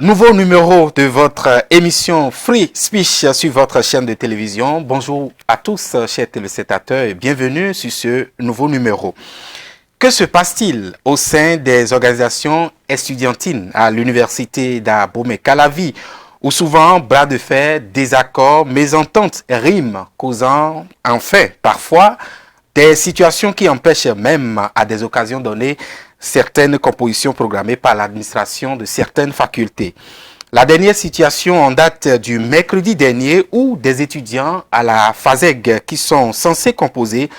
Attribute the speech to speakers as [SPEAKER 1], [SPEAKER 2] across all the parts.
[SPEAKER 1] Nouveau numéro de votre émission Free Speech sur votre chaîne de télévision. Bonjour à tous, chers téléspectateurs, et bienvenue sur ce nouveau numéro. Que se passe-t-il au sein des organisations estudiantines à l'université d'Abomey-Calavi, où souvent bras de fer, désaccords, mésententes riment, causant enfin parfois des situations qui empêchent même à des occasions données certaines compositions programmées par l'administration de certaines facultés. La dernière situation en date du mercredi dernier où des étudiants à la FASEG qui sont censés composer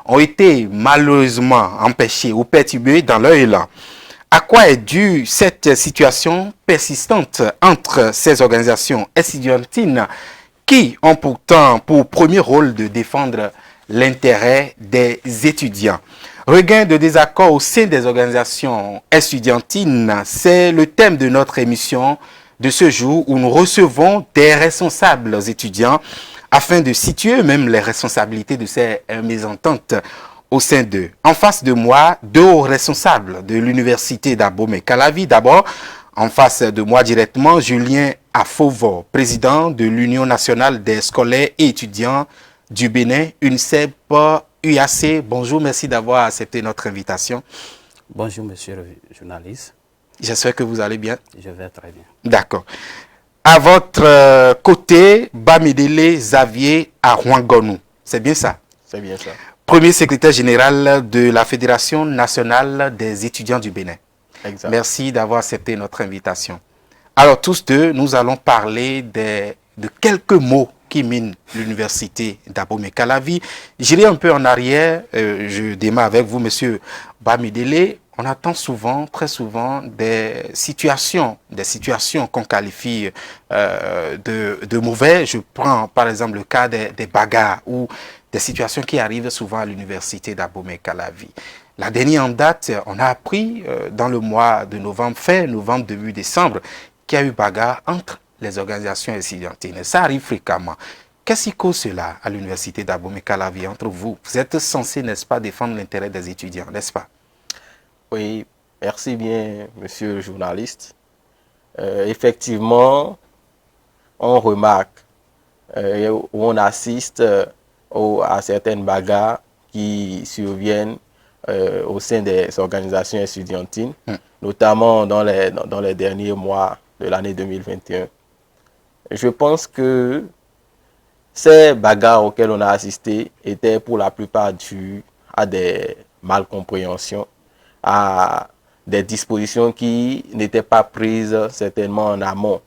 [SPEAKER 1] ont été malheureusement empêchés ou perturbés dans leur élan. À quoi est due cette situation persistante entre ces organisations estudiantines qui ont pourtant pour premier rôle de défendre l'intérêt des étudiants? Regain de désaccord au sein des organisations estudiantines, c'est le thème de notre émission de ce jour où nous recevons des responsables étudiants afin de situer même les responsabilités de ces mésententes au sein d'eux. En face de moi, deux hauts responsables de l'université d'Abomey-Calavi. D'abord, en face de moi directement, Julien Afovo, président de l'Union nationale des scolaires et étudiants du Bénin, UNICEP UAC. Bonjour, merci d'avoir accepté notre invitation.
[SPEAKER 2] Bonjour, monsieur le journaliste.
[SPEAKER 1] J'espère que vous allez bien.
[SPEAKER 2] Je vais très bien.
[SPEAKER 1] D'accord. À votre côté, Bamidele Xavier Arwangonou. C'est bien ça?
[SPEAKER 3] C'est bien ça.
[SPEAKER 1] Premier secrétaire général de la Fédération nationale des étudiants du Bénin.
[SPEAKER 3] Exact.
[SPEAKER 1] Merci d'avoir accepté notre invitation. Alors, tous deux, nous allons parler de quelques mots qui minent l'université d'Abomey-Calavi. J'irai un peu en arrière. Je démarre avec vous, monsieur Bamidele. On attend souvent, très souvent, des situations qu'on qualifie de mauvais. Je prends par exemple le cas des bagarres ou des situations qui arrivent souvent à l'université d'Abomey-Calavi. La dernière en date, on a appris dans le mois de novembre, fin novembre, début décembre, qu'il y a eu bagarre entre les organisations étudiantines. Ça arrive fréquemment. Qu'est-ce qui cause cela à l'université d'Abomey-Calavi entre vous? Vous êtes censé, n'est-ce pas, défendre l'intérêt des étudiants, n'est-ce pas?
[SPEAKER 3] Oui, merci bien, monsieur le journaliste. Effectivement, on remarque où on assiste à certaines bagarres qui surviennent au sein des organisations estudiantines, notamment dans les derniers mois de l'année 2021. Je pense que ces bagarres auxquelles on a assisté étaient pour la plupart dues à des malcompréhensions, à des dispositions qui n'étaient pas prises certainement en amont.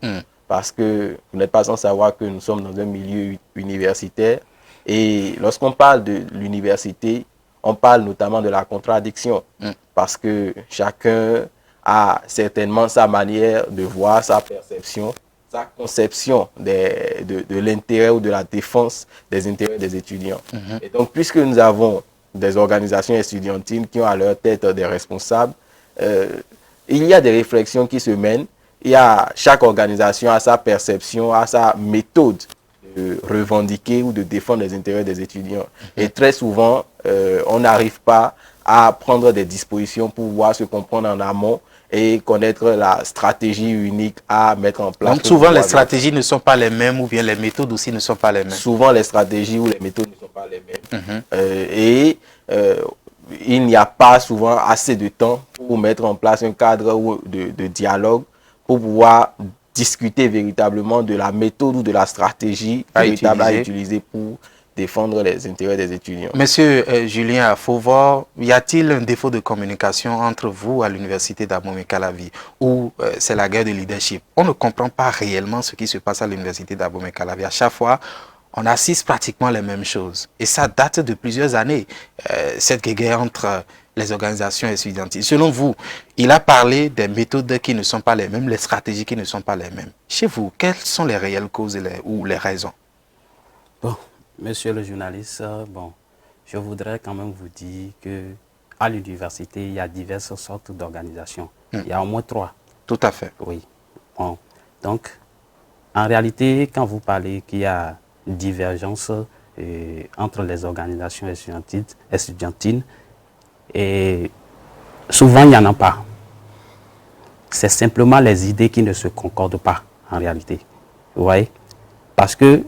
[SPEAKER 3] Parce que vous n'êtes pas sans savoir que nous sommes dans un milieu universitaire. Et lorsqu'on parle de l'université, on parle notamment de la contradiction. Parce que chacun a certainement sa manière de voir, sa perception, sa conception de l'intérêt ou de la défense des intérêts des étudiants. Et donc, puisque nous avons des organisations estudiantines qui ont à leur tête des responsables, il y a des réflexions qui se mènent. Chaque organisation a sa perception, a sa méthode de revendiquer ou de défendre les intérêts des étudiants. Et très souvent, on n'arrive pas à prendre des dispositions pour pouvoir se comprendre en amont et connaître la stratégie unique à mettre en place.
[SPEAKER 1] Donc souvent les stratégies ne sont pas les mêmes ou bien les méthodes aussi ne sont pas les mêmes. Souvent
[SPEAKER 3] les stratégies ou les méthodes ne sont pas les mêmes. Il n'y a pas souvent assez de temps pour mettre en place un cadre de dialogue pour pouvoir discuter véritablement de la méthode ou de la stratégie à utiliser pour défendre les intérêts des étudiants.
[SPEAKER 1] Monsieur Julien Afovo, y a-t-il un défaut de communication entre vous à l'université d'Abomey-Calavi ou c'est la guerre de leadership? On ne comprend pas réellement ce qui se passe à l'université d'Abomey-Calavi. À chaque fois, on assiste pratiquement les mêmes choses. Et ça date de plusieurs années, cette guerre entre les organisations étudiantes. Selon vous, il a parlé des méthodes qui ne sont pas les mêmes, les stratégies qui ne sont pas les mêmes. Chez vous, quelles sont les réelles causes ou les raisons?
[SPEAKER 2] Bon, monsieur le journaliste, je voudrais quand même vous dire qu'à l'université, il y a diverses sortes d'organisations. Il y a au moins 3.
[SPEAKER 1] Tout à fait.
[SPEAKER 2] Oui. Bon, donc, en réalité, quand vous parlez qu'il y a divergence entre les organisations estudiantines, et souvent, il n'y en a pas. c'est simplement les idées qui ne se concordent pas en réalité. Vous voyez? Parce que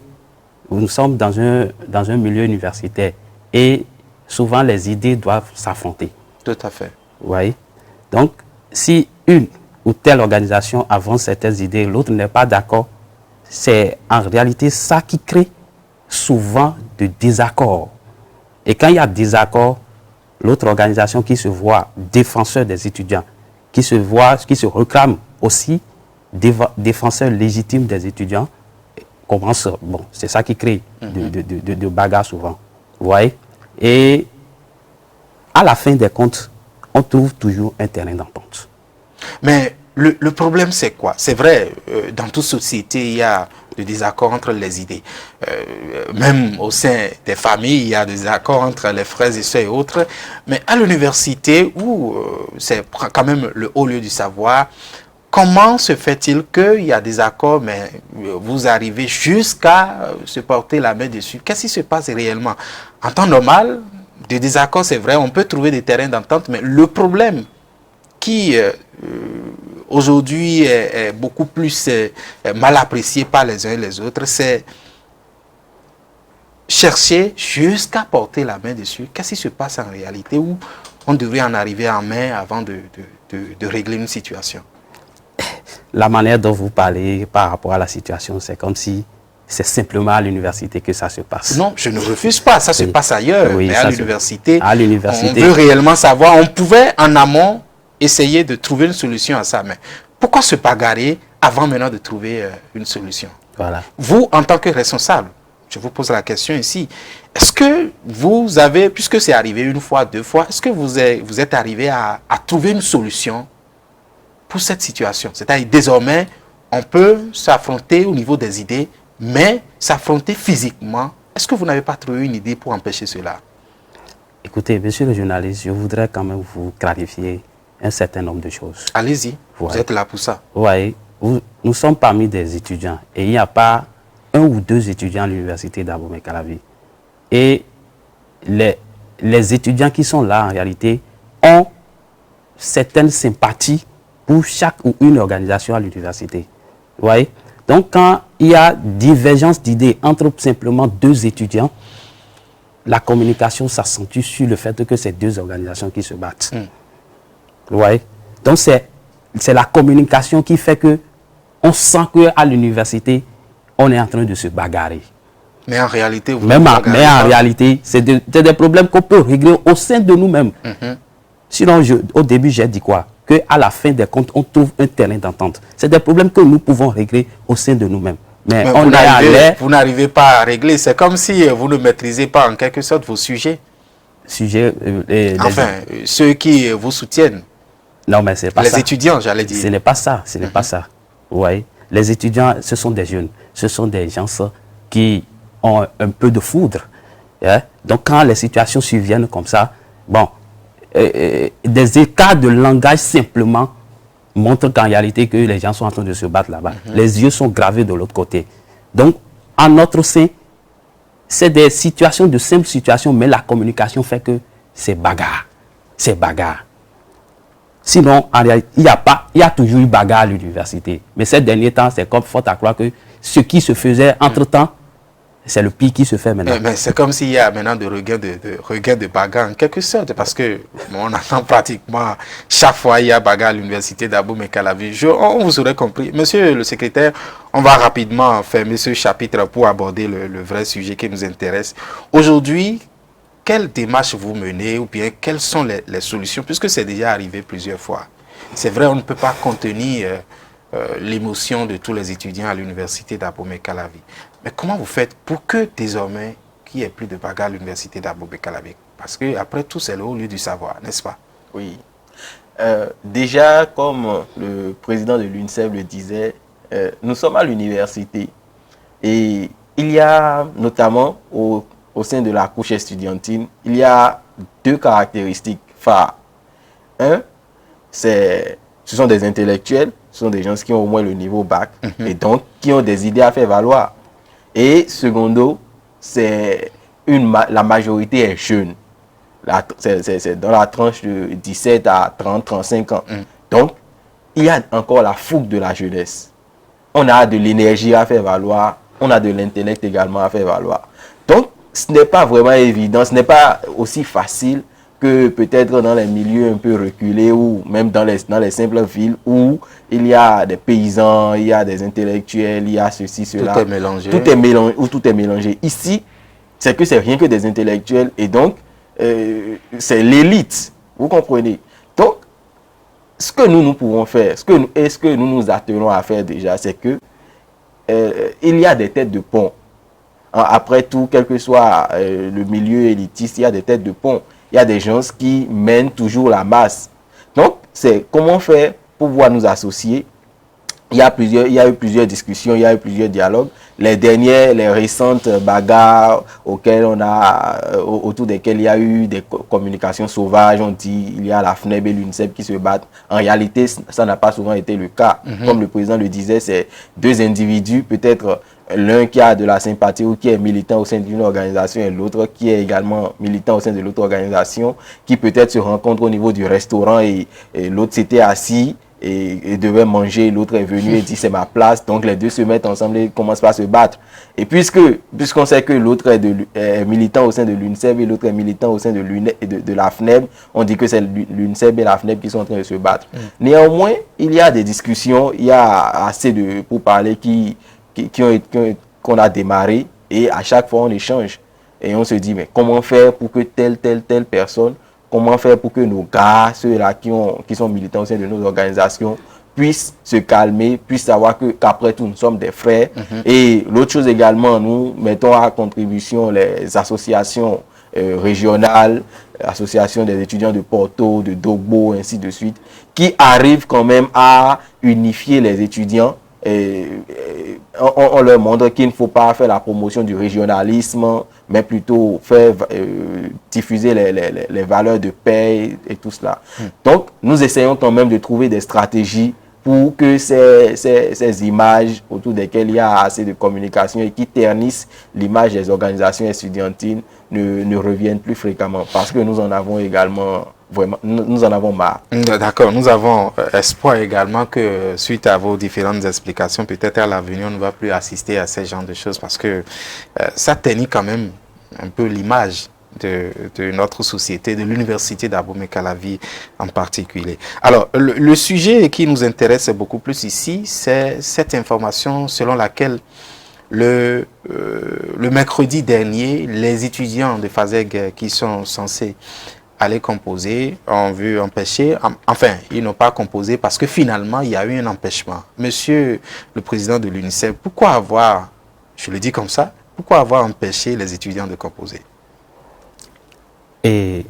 [SPEAKER 2] nous sommes dans un milieu universitaire et souvent les idées doivent s'affronter.
[SPEAKER 1] Tout à fait.
[SPEAKER 2] Vous voyez? Donc, si une ou telle organisation avance certaines idées, l'autre n'est pas d'accord, c'est en réalité ça qui crée souvent de désaccords. Et quand il y a désaccord, l'autre organisation qui se voit défenseur des étudiants, qui se réclame aussi défenseur légitime des étudiants, commence, bon, c'est ça qui crée de bagarres souvent. Vous voyez? Et à la fin des comptes, on trouve toujours un terrain d'entente.
[SPEAKER 1] Mais le problème, c'est quoi? C'est vrai, dans toute société, il y a des désaccords entre les idées. Même au sein des familles, il y a des désaccords entre les frères et sœurs et autres. Mais à l'université, où c'est quand même le haut lieu du savoir, comment se fait-il qu'il y a des accords, mais vous arrivez jusqu'à se porter la main dessus? Qu'est-ce qui se passe réellement? En temps normal, des désaccords, c'est vrai, on peut trouver des terrains d'entente, mais le problème qui aujourd'hui est beaucoup plus mal apprécié par les uns et les autres, c'est chercher jusqu'à porter la main dessus. Qu'est-ce qui se passe en réalité, où on devrait en arriver en main avant de régler une situation?
[SPEAKER 2] La manière dont vous parlez par rapport à la situation, c'est comme si c'est simplement à l'université que ça se passe.
[SPEAKER 1] Non, je ne refuse pas, ça se passe ailleurs.
[SPEAKER 2] Oui,
[SPEAKER 1] mais à l'université, on veut réellement savoir. On pouvait en amont essayer de trouver une solution à ça. Mais pourquoi se bagarrer avant maintenant de trouver une solution?
[SPEAKER 2] Voilà.
[SPEAKER 1] Vous, en tant que responsable, je vous pose la question ici. Est-ce que vous avez, puisque c'est arrivé une fois, deux fois, est-ce que vous êtes arrivé à trouver une solution pour cette situation? C'est-à-dire, désormais, on peut s'affronter au niveau des idées, mais s'affronter physiquement. Est-ce que vous n'avez pas trouvé une idée pour empêcher cela?
[SPEAKER 2] Écoutez, monsieur le journaliste, je voudrais quand même vous clarifier un certain nombre de choses.
[SPEAKER 1] Allez-y, vous êtes là pour ça.
[SPEAKER 2] Vous voyez, nous sommes parmi des étudiants et il n'y a pas un ou deux étudiants à l'université d'Abomey-Calavi. Et les étudiants qui sont là, en réalité, ont certaines sympathies pour chaque ou une organisation à l'université. Vous voyez? Donc, quand il y a divergence d'idées entre simplement deux étudiants, la communication s'accentue sur le fait que c'est deux organisations qui se battent. Vous voyez? Donc, c'est la communication qui fait que on sent qu'à l'université, on est en train de se bagarrer.
[SPEAKER 1] Mais en réalité,
[SPEAKER 2] mais en réalité, c'est des problèmes qu'on peut régler au sein de nous-mêmes. Sinon, au début, j'ai dit quoi? Qu'à la fin des comptes, on trouve un terrain d'entente. C'est des problèmes que nous pouvons régler au sein de nous-mêmes. Mais
[SPEAKER 1] vous n'arrivez pas à régler. C'est comme si vous ne maîtrisez pas en quelque sorte vos sujets. Enfin, ceux qui vous soutiennent.
[SPEAKER 2] Non, mais c'est pas ça.
[SPEAKER 1] Les étudiants, j'allais dire.
[SPEAKER 2] Ce n'est pas ça. Ce n'est pas ça. Vous voyez? Les étudiants, ce sont des jeunes. Ce sont des gens qui ont un peu de foudre. Hein? Donc, quand les situations surviennent comme ça, bon, des écarts de langage simplement montrent qu'en réalité que les gens sont en train de se battre là-bas. Les yeux sont gravés de l'autre côté. Donc, en notre sein, c'est des situations, de simples situations, mais la communication fait que c'est bagarre. C'est bagarre. Sinon, en réalité, il y a toujours eu bagarre à l'université. Mais ces derniers temps, c'est comme faute à croire que ce qui se faisait entre-temps, c'est le pire qui se fait maintenant.
[SPEAKER 1] Mais c'est comme s'il y a maintenant de regain de bagarre en quelque sorte, parce que on entend pratiquement chaque fois il y a bagarre à l'université d'Abomey-Calavi. On vous aurait compris. Monsieur le secrétaire, on va rapidement fermer ce chapitre pour aborder le vrai sujet qui nous intéresse. Aujourd'hui, quelle démarche vous menez ou bien quelles sont les solutions, puisque c'est déjà arrivé plusieurs fois. C'est vrai, on ne peut pas contenir l'émotion de tous les étudiants à l'université d'Abomey-Calavi. Mais comment vous faites pour que désormais, qu'il n'y ait plus de bagarre à l'université d'Abomey-Calavi? Parce qu'après tout, c'est le haut lieu du savoir, n'est-ce pas?
[SPEAKER 3] Oui. Déjà, comme le président de l'UNICEF le disait, nous sommes à l'université. Et il y a notamment, au sein de la couche estudiantine, il y a deux caractéristiques phares. Un, ce sont des intellectuels, ce sont des gens qui ont au moins le niveau bac, et donc qui ont des idées à faire valoir. Et secondo, la majorité est jeune. C'est dans la tranche de 17 à 30, 35 ans. Donc, il y a encore la fougue de la jeunesse. On a de l'énergie à faire valoir, on a de l'intellect également à faire valoir. Donc, ce n'est pas vraiment évident, ce n'est pas aussi facile que peut-être dans les milieux un peu reculés ou même dans les simples villes où il y a des paysans, il y a des intellectuels, il y a ceci, cela.
[SPEAKER 1] Tout est mélangé.
[SPEAKER 3] Tout est mélangé. Ici, c'est que c'est rien que des intellectuels et donc c'est l'élite. Vous comprenez? Donc, ce que nous pouvons faire, ce que nous nous attelons à faire déjà, c'est que il y a des têtes de pont. Après tout, quel que soit le milieu élitiste, il y a des têtes de pont. Il y a des gens qui mènent toujours la masse. Donc, c'est comment faire pour pouvoir nous associer. Il y a eu plusieurs discussions, il y a eu plusieurs dialogues. Les récentes bagarres autour desquelles il y a eu des communications sauvages, on dit il y a la FNEB et l'UNICEF qui se battent. En réalité, ça n'a pas souvent été le cas. Comme le président le disait, c'est deux individus, peut-être l'un qui a de la sympathie ou qui est militant au sein d'une organisation et l'autre qui est également militant au sein de l'autre organisation, qui peut-être se rencontrent au niveau du restaurant et l'autre s'était assis et devait manger, l'autre est venu et dit c'est ma place, donc les deux se mettent ensemble et commencent pas à se battre. Et puisqu'on sait que l'autre est militant au sein de l'UNICEF et l'autre est militant au sein de la FNEB, on dit que c'est l'UNICEF et la FNEB qui sont en train de se battre. Néanmoins, il y a des discussions, il y a assez de pourparlers qu'on a démarré et à chaque fois on échange et on se dit mais comment faire pour que telle personne, comment faire pour que nos gars, ceux-là qui sont militants au sein de nos organisations puissent se calmer, puissent savoir qu'après tout nous sommes des frères. Et l'autre chose également, nous mettons à contribution les associations régionales, associations des étudiants de Porto, de Dogbo, ainsi de suite, qui arrivent quand même à unifier les étudiants. On leur montre qu'il ne faut pas faire la promotion du régionalisme, mais plutôt faire diffuser les valeurs de paix et tout cela. Donc, nous essayons quand même de trouver des stratégies pour que ces images autour desquelles il y a assez de communication et qui ternissent l'image des organisations estudiantines ne reviennent plus fréquemment. Parce que nous en avons également... Vraiment, nous en avons marre.
[SPEAKER 1] D'accord, nous avons espoir également que suite à vos différentes explications, peut-être à l'avenir, on ne va plus assister à ce genre de choses parce que ça ternit quand même un peu l'image de notre société, de l'université d'Abomey-Calavi en particulier. Alors, le sujet qui nous intéresse beaucoup plus ici, c'est cette information selon laquelle le mercredi dernier, les étudiants de FASEG qui sont censés aller composer, ont vu empêcher, enfin, ils n'ont pas composé parce que finalement, il y a eu un empêchement. Monsieur le président de l'UNICEF, pourquoi avoir, je le dis comme ça, pourquoi avoir empêché les étudiants de composer?
[SPEAKER 2] Et,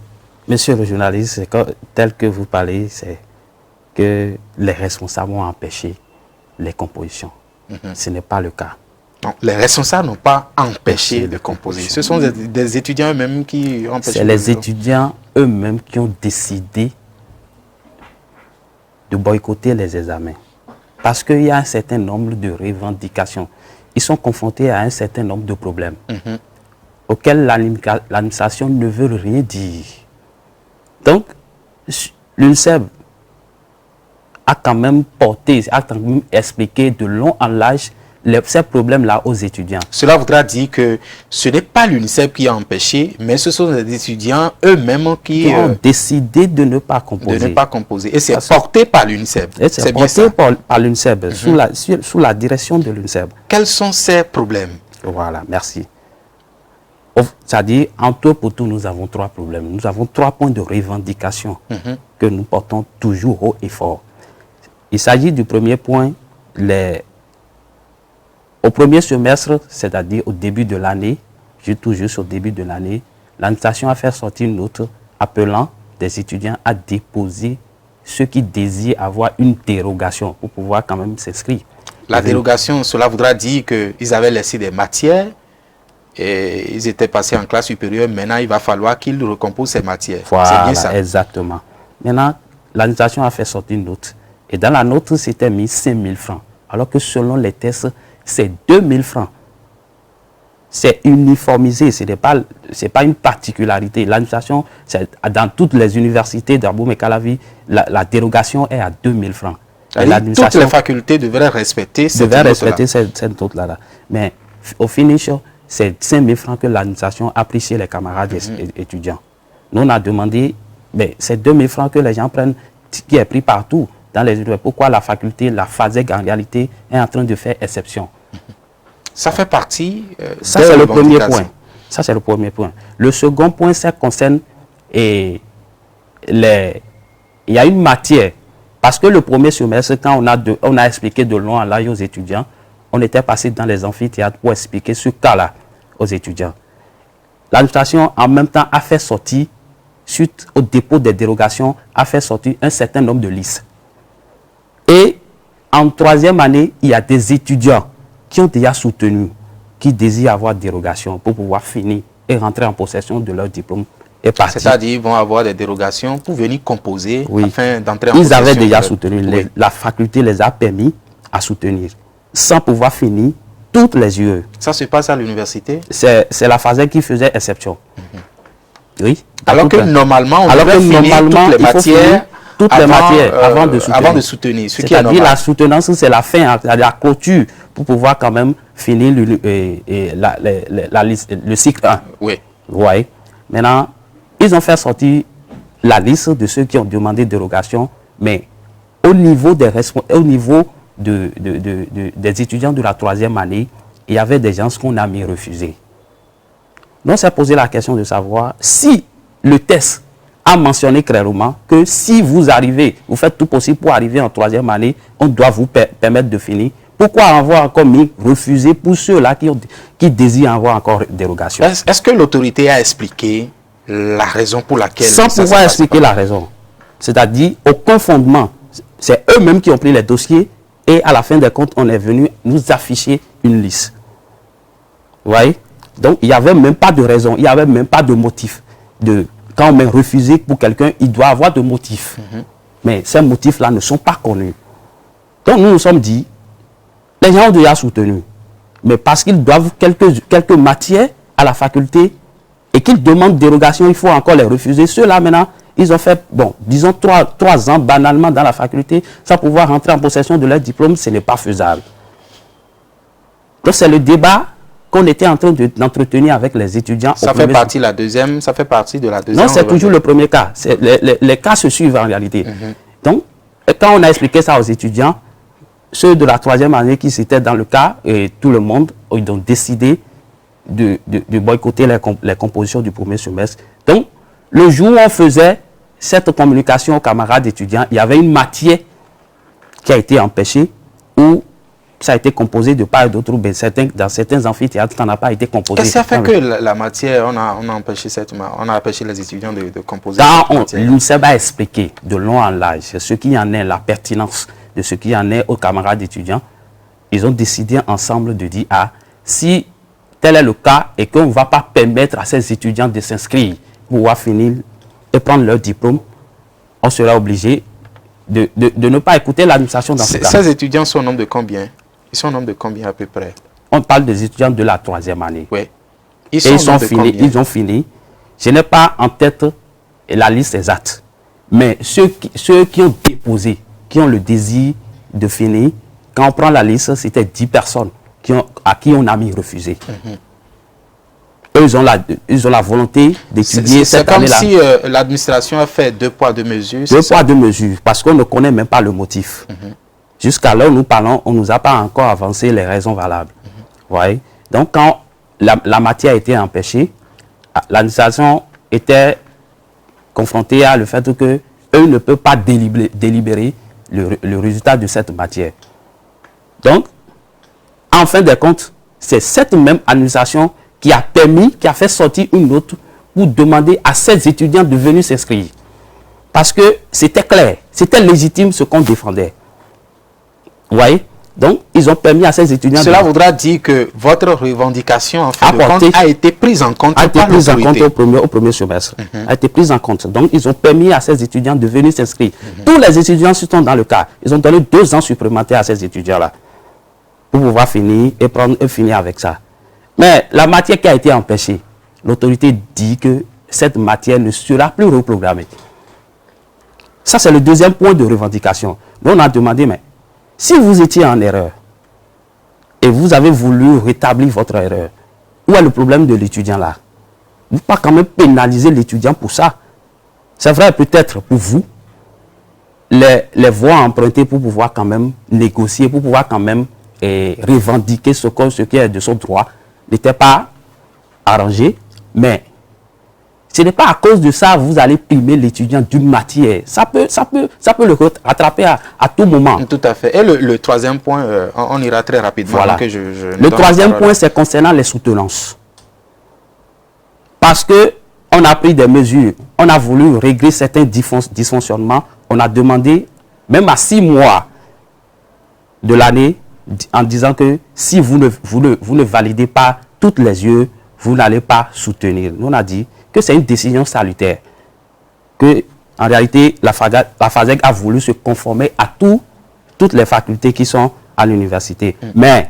[SPEAKER 2] monsieur le journaliste, tel que vous parlez, c'est que les responsables ont empêché les compositions. Ce n'est pas le cas.
[SPEAKER 1] Donc, les responsables n'ont pas empêché de composer. Ce sont des étudiants eux-mêmes qui ont empêché.
[SPEAKER 2] C'est les étudiants eux-mêmes qui ont décidé de boycotter les examens. Parce qu'il y a un certain nombre de revendications. Ils sont confrontés à un certain nombre de problèmes auxquels l'administration ne veut rien dire. Donc, l'UNICEF a quand même porté, a quand même expliqué de long en large ces problèmes-là aux étudiants.
[SPEAKER 1] Cela voudra dire que ce n'est pas l'UNICEF qui a empêché, mais ce sont les étudiants eux-mêmes qui
[SPEAKER 2] ont décidé de ne pas composer.
[SPEAKER 1] De ne pas composer. Et c'est porté par l'UNICEF.
[SPEAKER 2] C'est porté par l'UNICEF, sous la direction de l'UNICEF.
[SPEAKER 1] Quels sont ces problèmes?
[SPEAKER 2] Voilà, merci. C'est-à-dire, en tout pour tout, nous avons 3 problèmes. Nous avons 3 points de revendication que nous portons toujours haut et fort. Il s'agit du premier point, au premier semestre, c'est-à-dire au début de l'année, tout juste au début de l'année, l'administration a fait sortir une note appelant des étudiants à déposer ceux qui désirent avoir une dérogation pour pouvoir quand même s'inscrire.
[SPEAKER 1] La dérogation, cela voudra dire qu'ils avaient laissé des matières et ils étaient passés en classe supérieure. Maintenant, il va falloir qu'ils recomposent ces matières.
[SPEAKER 2] Voilà,
[SPEAKER 1] c'est bien ça.
[SPEAKER 2] Exactement. Maintenant, l'administration a fait sortir une note. Et dans la note, c'était mis 5 000 francs. Alors que selon les tests, c'est 2 000 francs. C'est uniformisé, ce n'est pas une particularité. L'administration, dans toutes les universités d'Abomey-Calavi, la dérogation est à 2 000 francs.
[SPEAKER 1] Toutes les facultés devraient respecter
[SPEAKER 2] cette note-là. Mais au finish, c'est 5 000 francs que l'administration a pris chez les camarades étudiants. Nous, on a demandé, c'est 2 000 francs que les gens prennent, qui est pris partout dans les universités. Pourquoi la faculté, la FASEG, en réalité, est en train de faire exception?
[SPEAKER 1] Ça fait partie
[SPEAKER 2] ça, c'est le premier point. Ça, c'est le premier point. Le second point, ça concerne il y a une matière. Parce que le premier semestre, quand on a expliqué de long en large aux étudiants, on était passé dans les amphithéâtres pour expliquer ce cas-là aux étudiants. L'administration, en même temps, a fait sortir, suite au dépôt des dérogations, a fait sortir un certain nombre de listes. Et en 3e année, il y a des étudiants qui ont déjà soutenu, qui désirent avoir dérogation pour pouvoir finir et rentrer en possession de leur diplôme.
[SPEAKER 1] C'est-à-dire qu'ils vont avoir des dérogations pour venir composer afin d'entrer en
[SPEAKER 2] possession. Ils avaient déjà soutenu. La faculté les a permis à soutenir sans pouvoir finir toutes les UE.
[SPEAKER 1] Ça se passe à l'université?
[SPEAKER 2] C'est la FASEG qui faisait exception. Oui.
[SPEAKER 1] Alors que normalement, on devrait finir toutes les matières avant de soutenir.
[SPEAKER 2] C'est-à-dire la soutenance, c'est la fin, la clôture pour pouvoir quand même finir le cycle 1.
[SPEAKER 1] Oui.
[SPEAKER 2] Ouais. Maintenant, ils ont fait sortir la liste de ceux qui ont demandé dérogation, mais au niveau des étudiants de la 3e année, il y avait des gens qu'on a mis refusés. Donc, on s'est posé la question de savoir si le test a mentionné clairement que si vous arrivez, vous faites tout possible pour arriver en 3e année, on doit vous permettre de finir. Pourquoi avoir encore mis refusé pour ceux-là qui désirent avoir encore dérogation?
[SPEAKER 1] Est-ce que l'autorité a expliqué la raison pour laquelle...
[SPEAKER 2] Sans pouvoir expliquer la raison. C'est-à-dire, au confondement, c'est eux-mêmes qui ont pris les dossiers et à la fin des comptes, on est venu nous afficher une liste. Vous voyez? Donc, il n'y avait même pas de raison, il n'y avait même pas de motif. Quand on met refusé pour quelqu'un, il doit avoir de motifs. Mais ces motifs-là ne sont pas connus. Donc, nous nous sommes dit, les gens ont déjà soutenu. Mais parce qu'ils doivent quelques matières à la faculté et qu'ils demandent dérogation, il faut encore les refuser. Ceux-là, maintenant, ils ont fait, disons 3 ans banalement dans la faculté sans pouvoir rentrer en possession de leur diplôme, ce n'est pas faisable. Donc, c'est le débat qu'on était en train d'entretenir avec les étudiants.
[SPEAKER 1] Ça fait partie de la deuxième.
[SPEAKER 2] Non, c'est toujours le premier cas. Les cas se suivent en réalité. Donc, quand on a expliqué ça aux étudiants, ceux de la 3e année qui étaient dans le cas, et tout le monde, ils ont décidé de boycotter les compositions du premier semestre. Donc, le jour où on faisait cette communication aux camarades étudiants, il y avait une matière qui a été empêchée ou ça a été composé de part et d'autre. Dans certains amphithéâtres, ça n'a pas été composé.
[SPEAKER 1] Qu'est-ce que ça fait que la matière, on a empêché les étudiants de composer
[SPEAKER 2] cette matière? L'UNICEF a expliqué de long en large ce qui en est, la pertinence de ce qui en est aux camarades étudiants. Ils ont décidé ensemble de dire, si tel est le cas et qu'on ne va pas permettre à ces étudiants de s'inscrire pour pouvoir finir et prendre leur diplôme, on sera obligé de ne pas écouter l'administration dans ce cas.
[SPEAKER 1] Ces étudiants sont au nombre de combien? Ils sont au nombre de combien à peu près?
[SPEAKER 2] On parle des étudiants de la 3e année.
[SPEAKER 1] Oui.
[SPEAKER 2] Ils ont fini. Je n'ai pas en tête la liste exacte. Mais ceux qui ont déposé, qui ont le désir de finir, quand on prend la liste, c'était 10 personnes à qui on a mis refusé. Eux, ils ont la volonté d'étudier cette année-là.
[SPEAKER 1] C'est comme si l'administration a fait 2 poids, 2 mesures.
[SPEAKER 2] 2 poids, 2 mesures, parce qu'on ne connaît même pas le motif. Jusqu'à là où nous parlons, on ne nous a pas encore avancé les raisons valables. Ouais. Donc, quand la matière a été empêchée, l'administration était confrontée à le fait qu'eux ne peuvent pas délibérer le résultat de cette matière. Donc, en fin de compte, c'est cette même administration qui a fait sortir une note pour demander à ces étudiants de venir s'inscrire. Parce que c'était clair, c'était légitime ce qu'on défendait. Vous voyez? Donc, ils ont permis à ces étudiants...
[SPEAKER 1] Cela voudra dire que votre revendication, en fin de compte, a été prise en compte par l'autorité.
[SPEAKER 2] Au premier semestre. A été prise en compte. Donc, ils ont permis à ces étudiants de venir s'inscrire. Tous les étudiants qui sont dans le cas, ils ont donné 2 ans supplémentaires à ces étudiants-là pour pouvoir finir et finir avec ça. Mais la matière qui a été empêchée, l'autorité dit que cette matière ne sera plus reprogrammée. Ça, c'est le deuxième point de revendication. Nous, on a demandé, mais Si vous étiez en erreur et vous avez voulu rétablir votre erreur, où est le problème de l'étudiant là? Vous ne pouvez pas quand même pénaliser l'étudiant pour ça. C'est vrai, peut-être pour vous, les voies empruntées pour pouvoir quand même négocier, pour pouvoir quand même revendiquer ce qui est de son droit, n'était pas arrangé, mais ce n'est pas à cause de ça que vous allez primer l'étudiant d'une matière. Ça peut le rattraper à tout moment.
[SPEAKER 1] Tout à fait. Et le troisième point, on ira très rapidement.
[SPEAKER 2] Voilà.
[SPEAKER 1] Que
[SPEAKER 2] Le troisième point, c'est concernant les soutenances. Parce qu'on a pris des mesures, on a voulu régler certains dysfonctionnements, on a demandé, même à 6 mois de l'année, en disant que si vous ne validez pas toutes les yeux, vous n'allez pas soutenir. Nous, on a dit que c'est une décision salutaire. Que, en réalité, la FASEG a voulu se conformer à toutes les facultés qui sont à l'université. Mais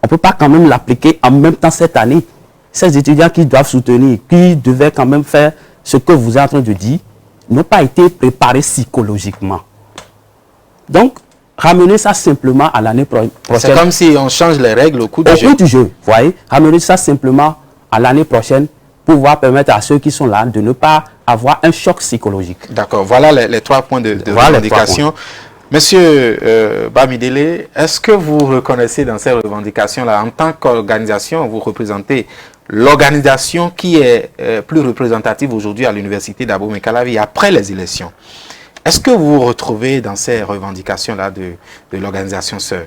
[SPEAKER 2] on ne peut pas quand même l'appliquer en même temps cette année. Ces étudiants qui doivent soutenir, qui devaient quand même faire ce que vous êtes en train de dire, n'ont pas été préparés psychologiquement. Donc, ramener ça simplement à l'année prochaine.
[SPEAKER 1] C'est comme si on change les règles au cours du jeu.
[SPEAKER 2] Au cours du jeu, vous voyez. Ramener ça simplement à l'année prochaine pour pouvoir permettre à ceux qui sont là de ne pas avoir un choc psychologique.
[SPEAKER 1] D'accord. Voilà les 3 points de revendication. Monsieur Bamidele, est-ce que vous reconnaissez dans ces revendications-là, en tant qu'organisation, vous représentez l'organisation qui est plus représentative aujourd'hui à l'université d'Abomey-Calavi après les élections? Est-ce que vous vous retrouvez dans ces revendications-là de l'organisation sœur?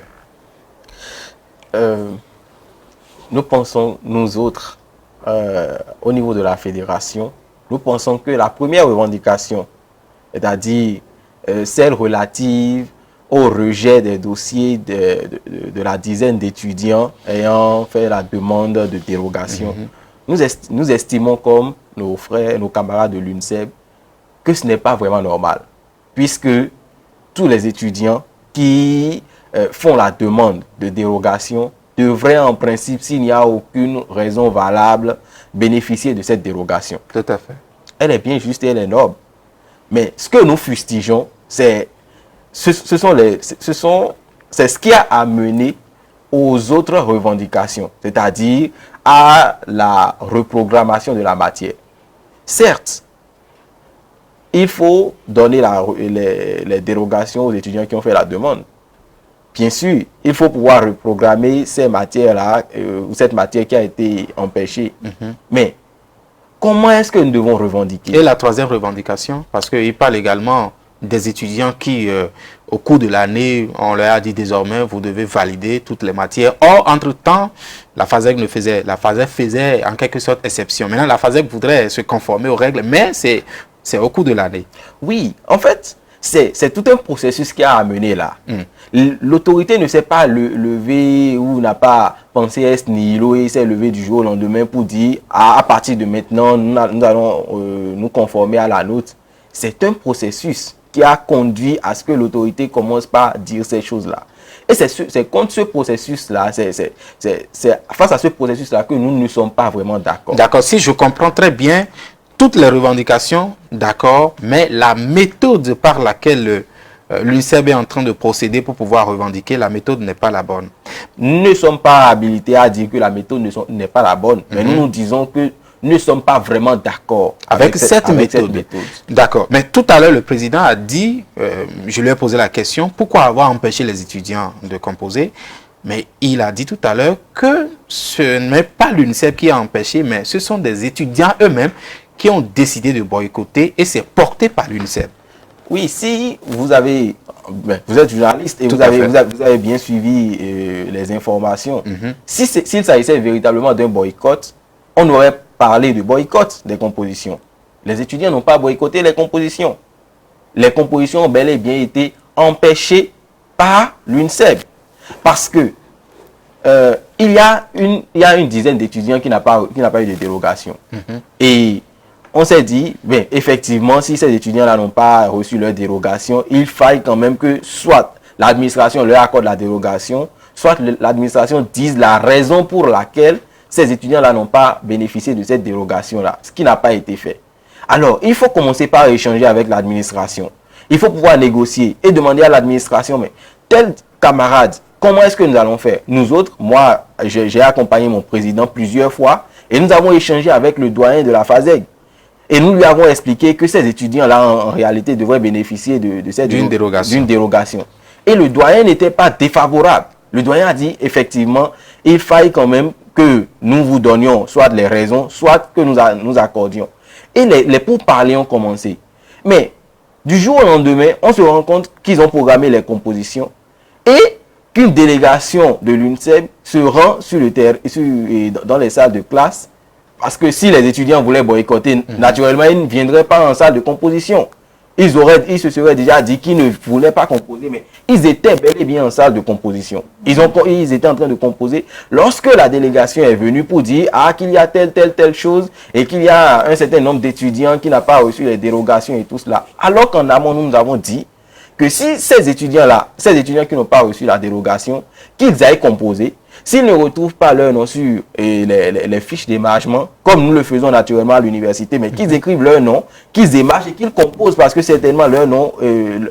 [SPEAKER 3] Nous pensons, nous autres, au niveau de la fédération, nous pensons que la première revendication, c'est-à-dire celle relative au rejet des dossiers de la dizaine d'étudiants ayant fait la demande de dérogation, nous estimons comme nos frères, nos camarades de l'UNICEF, que ce n'est pas vraiment normal, puisque tous les étudiants qui font la demande de dérogation devraient en principe, s'il n'y a aucune raison valable, bénéficier de cette dérogation.
[SPEAKER 1] Tout à fait.
[SPEAKER 3] Elle est bien juste et elle est noble. Mais ce que nous fustigeons, c'est ce qui a amené aux autres revendications, c'est-à-dire à la reprogrammation de la matière. Certes, il faut donner les dérogations aux étudiants qui ont fait la demande. Bien sûr, il faut pouvoir reprogrammer ces matières-là, ou cette matière qui a été empêchée. Mais comment est-ce que nous devons revendiquer?
[SPEAKER 1] Et la troisième revendication, parce qu'il parle également des étudiants qui, au cours de l'année, on leur a dit désormais, vous devez valider toutes les matières. Or, entre-temps, la FASEG faisait en quelque sorte exception. Maintenant, la FASEG voudrait se conformer aux règles, mais c'est au cours de l'année.
[SPEAKER 3] Oui, en fait, c'est tout un processus qui a amené là. L'autorité ne s'est pas levée ou n'a pas pensé est nihilo et s'est levée du jour au lendemain pour dire à partir de maintenant, nous allons nous conformer à la nôtre. C'est un processus qui a conduit à ce que l'autorité commence par dire ces choses-là. Et c'est contre ce processus-là, c'est face à ce processus-là que nous ne sommes pas vraiment d'accord.
[SPEAKER 1] D'accord, si je comprends très bien, toutes les revendications, d'accord, mais la méthode par laquelle l'UNICEF est en train de procéder pour pouvoir revendiquer, la méthode n'est pas la bonne.
[SPEAKER 3] Nous ne sommes pas habilités à dire que la méthode n'est pas la bonne, mais nous disons que nous ne sommes pas vraiment d'accord
[SPEAKER 1] avec cette méthode. D'accord. Mais tout à l'heure, le président a dit, je lui ai posé la question, pourquoi avoir empêché les étudiants de composer? Mais il a dit tout à l'heure que ce n'est pas l'UNICEF qui a empêché, mais ce sont des étudiants eux-mêmes qui ont décidé de boycotter et c'est porté par l'UNICEF.
[SPEAKER 3] Oui, si vous êtes journaliste et vous avez bien suivi les informations, s'il s'agissait véritablement d'un boycott, on aurait parlé de boycott des compositions. Les étudiants n'ont pas boycotté les compositions. Les compositions ont bel et bien été empêchées par l'UNICEF. Parce que il y a une dizaine d'étudiants qui n'a pas eu de dérogation. Et on s'est dit, ben, effectivement, si ces étudiants-là n'ont pas reçu leur dérogation, il faille quand même que soit l'administration leur accorde la dérogation, soit l'administration dise la raison pour laquelle ces étudiants-là n'ont pas bénéficié de cette dérogation-là, ce qui n'a pas été fait. Alors, il faut commencer par échanger avec l'administration. Il faut pouvoir négocier et demander à l'administration, mais tel camarade, comment est-ce que nous allons faire? Nous autres, moi, j'ai accompagné mon président plusieurs fois et nous avons échangé avec le doyen de la FASEG. Et nous lui avons expliqué que ces étudiants-là, en réalité, devraient bénéficier d'une dérogation. Et le doyen n'était pas défavorable. Le doyen a dit, effectivement, il faille quand même que nous vous donnions soit les raisons, soit que nous accordions. Et les pourparlers ont commencé. Mais du jour au lendemain, on se rend compte qu'ils ont programmé les compositions et qu'une délégation de l'UNICEF se rend sur le terrain, dans les salles de classe. Parce que si les étudiants voulaient boycotter, naturellement, ils ne viendraient pas en salle de composition. Ils se seraient déjà dit qu'ils ne voulaient pas composer, mais ils étaient bel et bien en salle de composition. Ils étaient en train de composer lorsque la délégation est venue pour dire qu'il y a telle chose et qu'il y a un certain nombre d'étudiants qui n'ont pas reçu les dérogations et tout cela. Alors qu'en amont, nous avons dit que si ces étudiants-là, ces étudiants qui n'ont pas reçu la dérogation, qu'ils aillent composer, s'ils ne retrouvent pas leur nom sur les fiches d'émargement, comme nous le faisons naturellement à l'université, mais qu'ils écrivent leur nom, qu'ils émargent et qu'ils composent parce que certainement leur nom,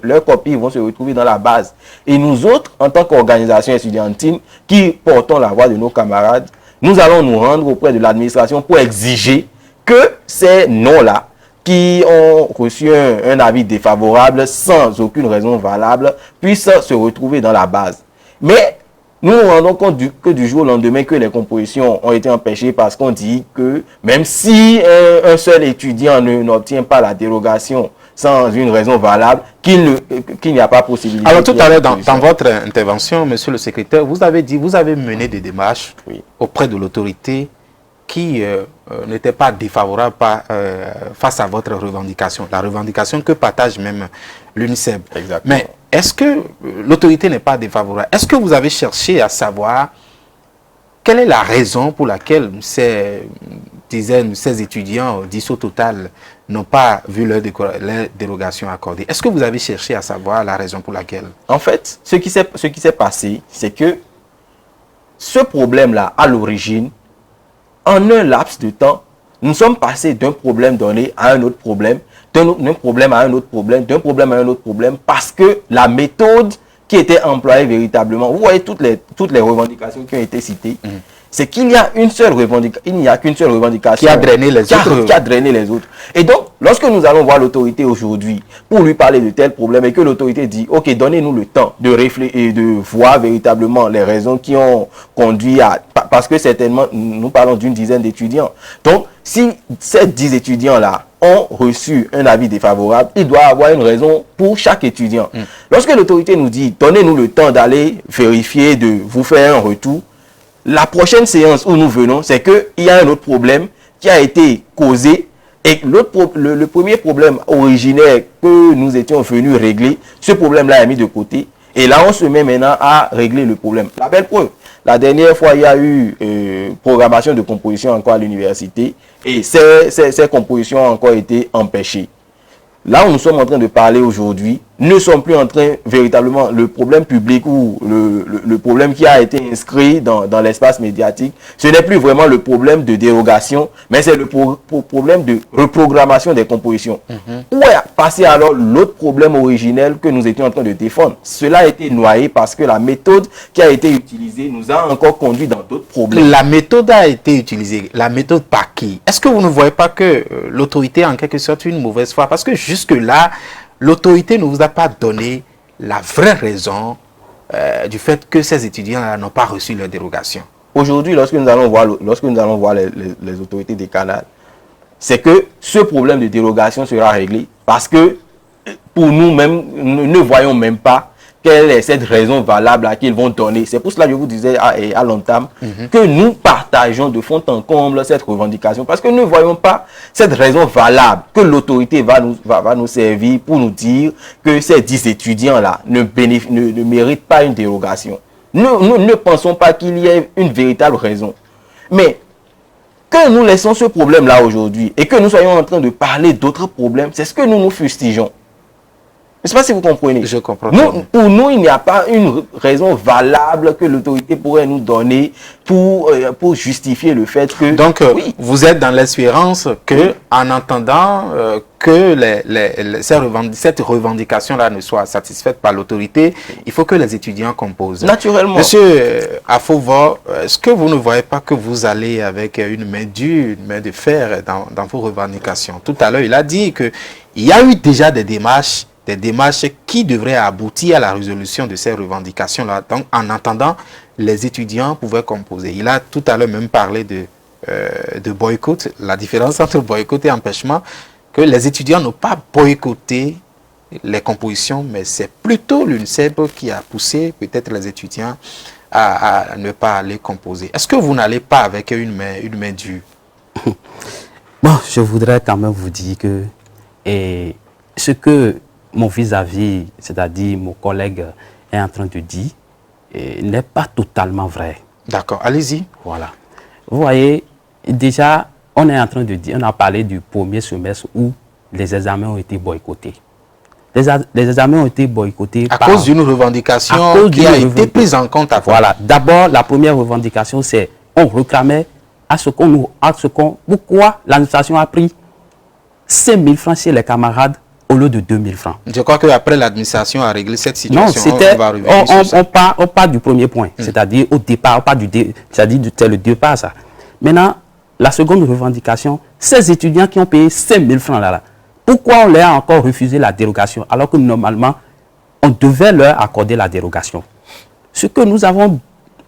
[SPEAKER 3] leurs copies vont se retrouver dans la base. Et nous autres, en tant qu'organisation estudiantine, qui portons la voix de nos camarades, nous allons nous rendre auprès de l'administration pour exiger que ces noms-là, qui ont reçu un avis défavorable sans aucune raison valable, puissent se retrouver dans la base. Mais nous nous rendons compte que du jour au lendemain que les compositions ont été empêchées parce qu'on dit que même si un seul étudiant n'obtient pas la dérogation sans une raison valable, qu'il n'y a pas possibilité.
[SPEAKER 1] Alors tout à l'heure, dans votre intervention, monsieur le secrétaire, vous avez dit, vous avez mené des démarches auprès de l'autorité qui n'était pas défavorable face à votre revendication, la revendication que partage même l'UNICEF. Mais est-ce que l'autorité n'est pas défavorable? Est-ce que vous avez cherché à savoir quelle est la raison pour laquelle ces étudiants, 10 au total, n'ont pas vu leur dérogation accordée? Est-ce que vous avez cherché à savoir la raison pour laquelle?
[SPEAKER 3] En fait, ce qui s'est passé, c'est que ce problème-là, à l'origine, en un laps de temps, nous sommes passés d'un problème donné à un autre problème, d'un problème à un autre problème, d'un problème à un autre problème, parce que la méthode qui était employée véritablement, vous voyez toutes les revendications qui ont été citées, c'est qu'il y a une seule revendication, il n'y a qu'une seule revendication
[SPEAKER 1] qui a drainé les autres.
[SPEAKER 3] Qui a drainé les autres. Et donc, lorsque nous allons voir l'autorité aujourd'hui pour lui parler de tel problème et que l'autorité dit, ok, donnez-nous le temps de réfléchir et de voir véritablement les raisons qui ont conduit à... Parce que certainement, nous parlons d'une dizaine d'étudiants. Donc, si ces 10 étudiants-là ont reçu un avis défavorable, il doit avoir une raison pour chaque étudiant. Lorsque l'autorité nous dit, donnez-nous le temps d'aller vérifier, de vous faire un retour, la prochaine séance où nous venons, c'est qu'il y a un autre problème qui a été causé et le premier problème originaire que nous étions venus régler, ce problème-là est mis de côté. Et là, on se met maintenant à régler le problème. La belle preuve, la dernière fois, il y a eu programmation de composition encore à l'université et ces compositions ont encore été empêchées. Là où nous sommes en train de parler aujourd'hui, ne sommes plus en train véritablement, le problème public ou le problème qui a été inscrit dans l'espace médiatique, ce n'est plus vraiment le problème de dérogation, mais c'est le problème de reprogrammation des compositions. Où est passé alors l'autre problème originel que nous étions en train de défendre? Cela a été noyé parce que la méthode qui a été utilisée nous a encore conduit dans d'autres problèmes.
[SPEAKER 1] La méthode a été utilisée. La méthode par qui? Est-ce que vous ne voyez pas que l'autorité a en quelque sorte une mauvaise foi? Parce que jusque-là, l'autorité ne vous a pas donné la vraie raison du fait que ces étudiants n'ont pas reçu leur dérogation.
[SPEAKER 3] Aujourd'hui, lorsque nous allons voir les autorités des canals, c'est que ce problème de dérogation sera réglé parce que pour nous-mêmes, nous ne voyons même pas quelle est cette raison valable à qu'ils vont donner. C'est pour cela que je vous disais à l'entame que nous partageons de fond en comble cette revendication parce que nous ne voyons pas cette raison valable que l'autorité va nous servir pour nous dire que ces 10 étudiants-là ne méritent pas une dérogation. Nous ne pensons pas qu'il y ait une véritable raison. Mais que nous laissons ce problème-là aujourd'hui et que nous soyons en train de parler d'autres problèmes, c'est ce que nous fustigeons. Je ne sais pas si vous comprenez.
[SPEAKER 1] Je comprends.
[SPEAKER 3] Pour nous, il n'y a pas une raison valable que l'autorité pourrait nous donner pour justifier le fait que...
[SPEAKER 1] Donc, oui, vous êtes dans l'espérance que, en entendant que cette revendication-là ne soit satisfaite par l'autorité, il faut que les étudiants composent.
[SPEAKER 3] Naturellement.
[SPEAKER 1] Monsieur Afova, est-ce que vous ne voyez pas que vous allez avec une main dure, une main de fer dans vos revendications? Tout à l'heure, il a dit qu'il y a eu déjà des démarches qui devraient aboutir à la résolution de ces revendications-là. Donc, en attendant, les étudiants pouvaient composer. Il a tout à l'heure même parlé de boycott, la différence entre boycott et empêchement, que les étudiants n'ont pas boycotté les compositions, mais c'est plutôt l'UNSEB qui a poussé peut-être les étudiants à ne pas aller composer. Est-ce que vous n'allez pas avec une main dure?
[SPEAKER 2] Bon, je voudrais quand même vous dire que ce que mon vis-à-vis, c'est-à-dire mon collègue, est en train de dire, n'est pas totalement vrai.
[SPEAKER 1] D'accord, allez-y.
[SPEAKER 2] Voilà. Vous voyez, déjà, on est en train de dire, on a parlé du premier semestre où les examens ont été boycottés. Les examens ont été boycottés
[SPEAKER 1] à cause d'une revendication qui a été prise en compte.
[SPEAKER 2] Voilà. D'abord, la première revendication, c'est on réclamait pourquoi l'administration a pris 5 000 francs chez les camarades au lieu de 2 000 francs.
[SPEAKER 1] Je crois qu'après l'administration a réglé cette situation.
[SPEAKER 2] Non, on part du premier point, c'est-à-dire au départ, c'est-à-dire c'est le départ ça. Maintenant, la seconde revendication, ces étudiants qui ont payé 5 000 francs là, pourquoi on leur a encore refusé la dérogation alors que normalement, on devait leur accorder la dérogation? Ce que nous avons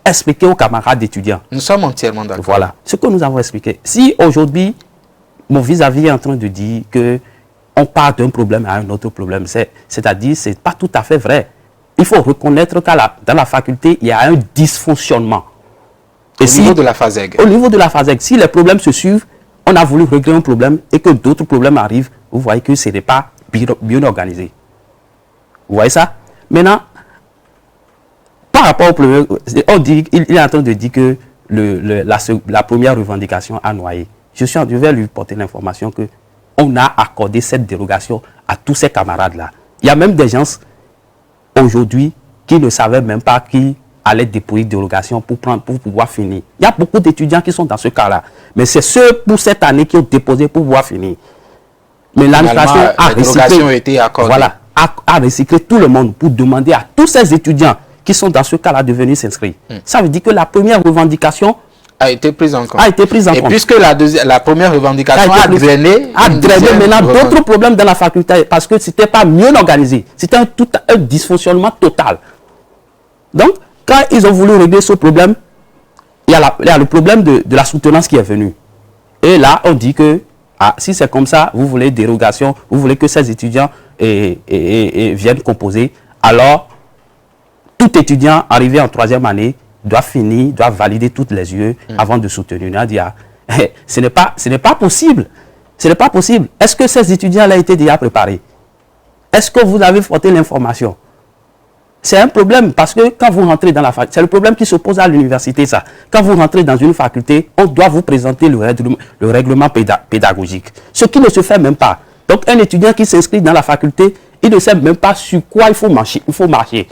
[SPEAKER 2] expliqué aux camarades étudiants.
[SPEAKER 1] Nous sommes entièrement d'accord.
[SPEAKER 2] Voilà, ce que nous avons expliqué. Si aujourd'hui, mon vis-à-vis est en train de dire que on part d'un problème à un autre problème, c'est-à-dire ce n'est pas tout à fait vrai. Il faut reconnaître dans la faculté, il y a un dysfonctionnement.
[SPEAKER 1] Au niveau de la FASEG.
[SPEAKER 2] Au niveau de la FASEG, si les problèmes se suivent, on a voulu régler un problème et que d'autres problèmes arrivent, vous voyez que ce n'est pas bien organisé. Vous voyez ça? Maintenant, par rapport au problème, il est en train de dire que la première revendication a noyé. Je vais lui porter l'information que on a accordé cette dérogation à tous ces camarades-là. Il y a même des gens aujourd'hui qui ne savaient même pas qui allait déposer dérogation pour pouvoir finir. Il y a beaucoup d'étudiants qui sont dans ce cas-là. Mais c'est ceux pour cette année qui ont déposé pour pouvoir finir. Mais l'administration a recyclé tout le monde pour demander à tous ces étudiants qui sont dans ce cas-là de venir s'inscrire. Ça veut dire que la première revendication
[SPEAKER 1] a été prise en compte.
[SPEAKER 2] Et
[SPEAKER 1] puisque la première revendication a drainé
[SPEAKER 2] maintenant d'autres problèmes dans la faculté parce que ce n'était pas mieux organisé. C'était un dysfonctionnement total. Donc, quand ils ont voulu régler ce problème, il y a le problème de la soutenance qui est venu. Et là, on dit que si c'est comme ça, vous voulez dérogation, vous voulez que ces étudiants viennent composer, alors tout étudiant arrivé en 3e année doit valider toutes les UE avant de soutenir. On a dit, ce n'est pas possible. Ce n'est pas possible. Est-ce que ces étudiants-là étaient déjà préparés? Est-ce que vous avez porté l'information? C'est un problème parce que quand vous rentrez dans la faculté, c'est le problème qui se pose à l'université, ça. Quand vous rentrez dans une faculté, on doit vous présenter le règlement pédagogique. Ce qui ne se fait même pas. Donc, un étudiant qui s'inscrit dans la faculté, il ne sait même pas sur quoi il faut marcher.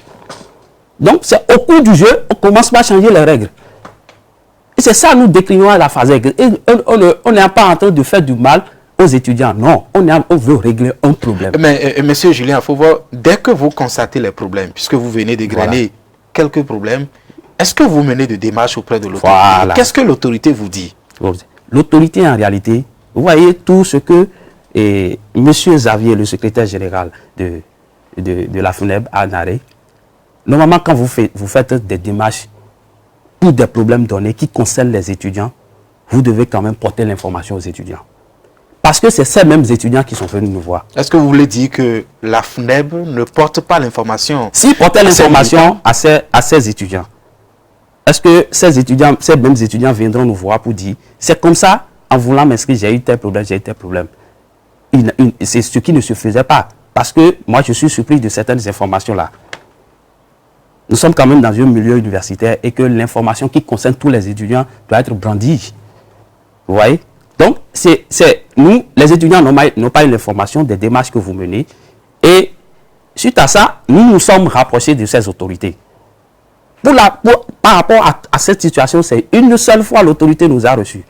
[SPEAKER 2] Donc, c'est au cours du jeu, on commence par changer les règles. Et c'est ça, nous déclinons à la FASEG. On n'est pas en train de faire du mal aux étudiants. Non, on veut régler un problème.
[SPEAKER 1] Mais monsieur Julien, il faut voir, dès que vous constatez les problèmes, puisque vous venez dégrainer quelques problèmes, est-ce que vous menez des démarches auprès de l'autorité? Qu'est-ce que l'autorité vous dit?
[SPEAKER 2] L'autorité, en réalité, vous voyez tout ce que monsieur Xavier, le secrétaire général de la FUNEB, a narré. Normalement, quand vous faites des démarches pour des problèmes donnés qui concernent les étudiants, vous devez quand même porter l'information aux étudiants. Parce que c'est ces mêmes étudiants qui sont venus nous voir.
[SPEAKER 1] Est-ce que vous voulez dire que la FUNEB ne porte pas l'information?
[SPEAKER 2] S'ils portaient l'information à ces étudiants, est-ce que ces mêmes étudiants viendront nous voir pour dire c'est comme ça, en voulant m'inscrire, j'ai eu tel problème, j'ai eu tel problème. C'est ce qui ne se faisait pas. Parce que moi, je suis surpris de certaines informations-là. Nous sommes quand même dans un milieu universitaire et que l'information qui concerne tous les étudiants doit être brandie. Vous voyez? Donc, nous, les étudiants n'ont pas eu l'information des démarches que vous menez. Et Suite à ça, nous nous sommes rapprochés de ces autorités. Par rapport à cette situation, c'est une seule fois l'autorité nous a reçus.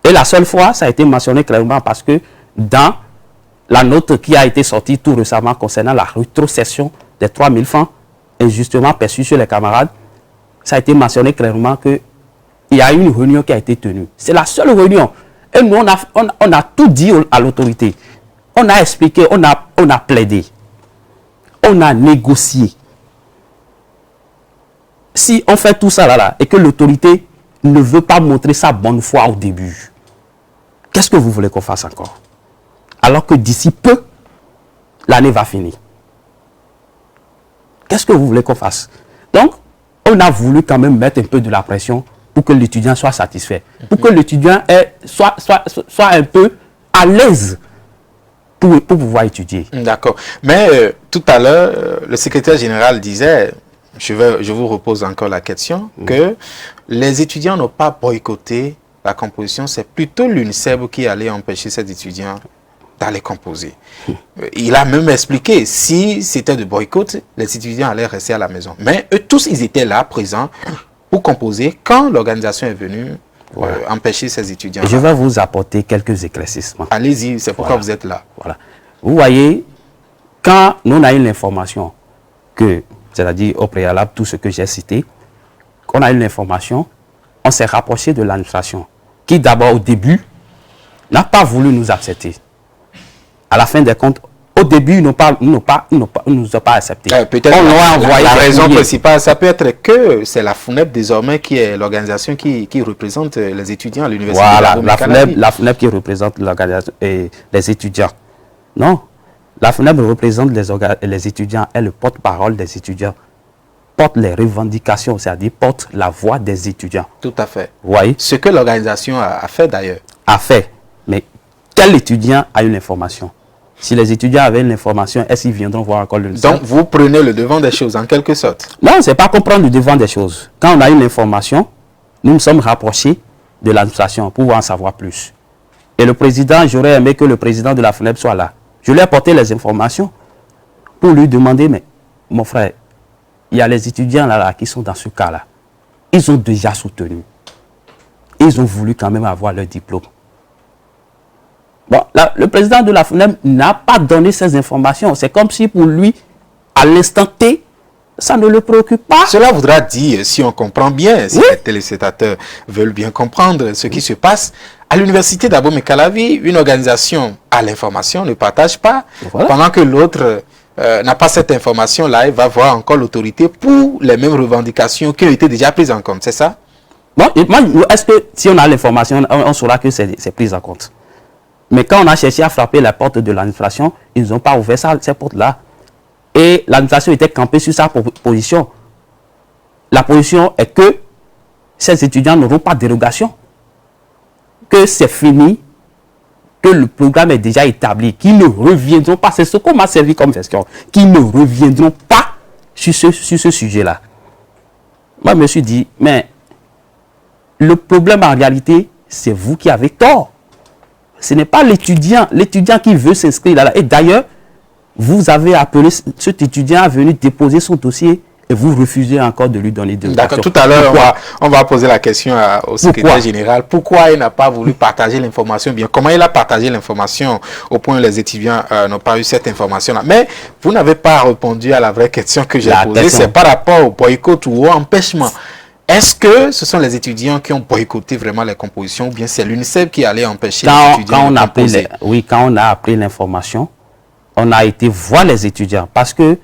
[SPEAKER 2] Et la seule fois, ça a été mentionné clairement parce que dans la note qui a été sortie tout récemment concernant la rétrocession des 3 000 francs injustement perçus sur les camarades, ça a été mentionné clairement qu'il y a une réunion qui a été tenue. C'est la seule réunion. Et nous, on a tout dit à l'autorité. On a expliqué, on a plaidé. On a négocié. Si on fait tout ça là et que l'autorité ne veut pas montrer sa bonne foi au début, qu'est-ce que vous voulez qu'on fasse encore? Alors que d'ici peu, l'année va finir. Qu'est-ce que vous voulez qu'on fasse? Donc, on a voulu quand même mettre un peu de la pression pour que l'étudiant soit satisfait, pour que l'étudiant soit un peu à l'aise pour pouvoir étudier.
[SPEAKER 1] D'accord. Mais tout à l'heure, le secrétaire général disait, je vous repose encore la question, que les étudiants n'ont pas boycotté la composition, c'est plutôt l'UNICEF qui allait empêcher ces étudiants d'aller composer. Il a même expliqué, si c'était de boycott, les étudiants allaient rester à la maison. Mais eux tous, ils étaient là, présents, pour composer quand l'organisation est venue empêcher ces étudiants.
[SPEAKER 2] Je vais vous apporter quelques éclaircissements.
[SPEAKER 1] Allez-y, c'est pourquoi vous êtes là.
[SPEAKER 2] Voilà. Vous voyez, quand nous avons eu l'information que, c'est-à-dire au préalable, tout ce que j'ai cité, qu'on a eu l'information, on s'est rapproché de l'administration, qui d'abord au début n'a pas voulu nous accepter. À la fin des comptes, au début, ils ne nous ont pas acceptés.
[SPEAKER 1] Peut-être la raison principale, ça peut être que c'est la FUNEP désormais qui est l'organisation qui représente les étudiants à l'université.
[SPEAKER 2] Voilà, la FUNEP qui représente l'organisation et les étudiants. Non, la FUNEP représente les étudiants, est le porte-parole des étudiants, porte les revendications, c'est-à-dire porte la voix des étudiants.
[SPEAKER 1] Tout à fait.
[SPEAKER 2] Oui.
[SPEAKER 1] Ce que l'organisation a fait d'ailleurs.
[SPEAKER 2] A fait. Mais quel étudiant a eu l'information? Si les étudiants avaient l'information, est-ce qu'ils viendront voir encore le
[SPEAKER 1] Donc, vous prenez le devant des choses, en quelque sorte.
[SPEAKER 2] Non, ce n'est pas qu'on prend le devant des choses. Quand on a eu l'information, nous nous sommes rapprochés de l'administration pour en savoir plus. Et le président, j'aurais aimé que le président de la FUNEP soit là. Je lui ai apporté les informations pour lui demander, mais mon frère, il y a les étudiants là qui sont dans ce cas-là. Ils ont déjà soutenu. Ils ont voulu quand même avoir leur diplôme. Bon, là, le président de la FUNEP n'a pas donné ces informations. C'est comme si pour lui, à l'instant T, ça ne le préoccupe pas.
[SPEAKER 1] Cela voudra dire, si on comprend bien, si les téléspectateurs veulent bien comprendre ce qui se passe, à l'université d'Abomey-Calavi, une organisation à l'information ne partage pas, pendant que l'autre n'a pas cette information-là, il va voir encore l'autorité pour les mêmes revendications qui ont été déjà prises en compte, c'est ça?
[SPEAKER 2] Bon, est-ce que si on a l'information, on saura que c'est pris en compte? Mais quand on a cherché à frapper la porte de l'administration, ils n'ont pas ouvert ces portes-là. Et l'administration était campée sur sa position. La position est que ces étudiants n'auront pas de dérogation, que c'est fini, que le programme est déjà établi, qu'ils ne reviendront pas, c'est ce qu'on m'a servi comme question, qu'ils ne reviendront pas sur ce sujet-là. Moi, je me suis dit, mais le problème en réalité, c'est vous qui avez tort. Ce n'est pas l'étudiant qui veut s'inscrire là. Et d'ailleurs, vous avez appelé cet étudiant à venir déposer son dossier et vous refusez encore de lui donner de
[SPEAKER 1] D'accord, tout à l'heure, on va poser la question au secrétaire général. Pourquoi il n'a pas voulu partager l'information? Bien, comment il a partagé l'information au point où les étudiants n'ont pas eu cette information-là? Mais vous n'avez pas répondu à la vraie question que j'ai posée. C'est par rapport au boycott ou au empêchement. Est-ce que ce sont les étudiants qui ont boycotté vraiment les compositions ou bien c'est l'UNICEF qui allait empêcher les étudiants de composer?
[SPEAKER 2] Quand on a appris l'information, on a été voir les étudiants parce que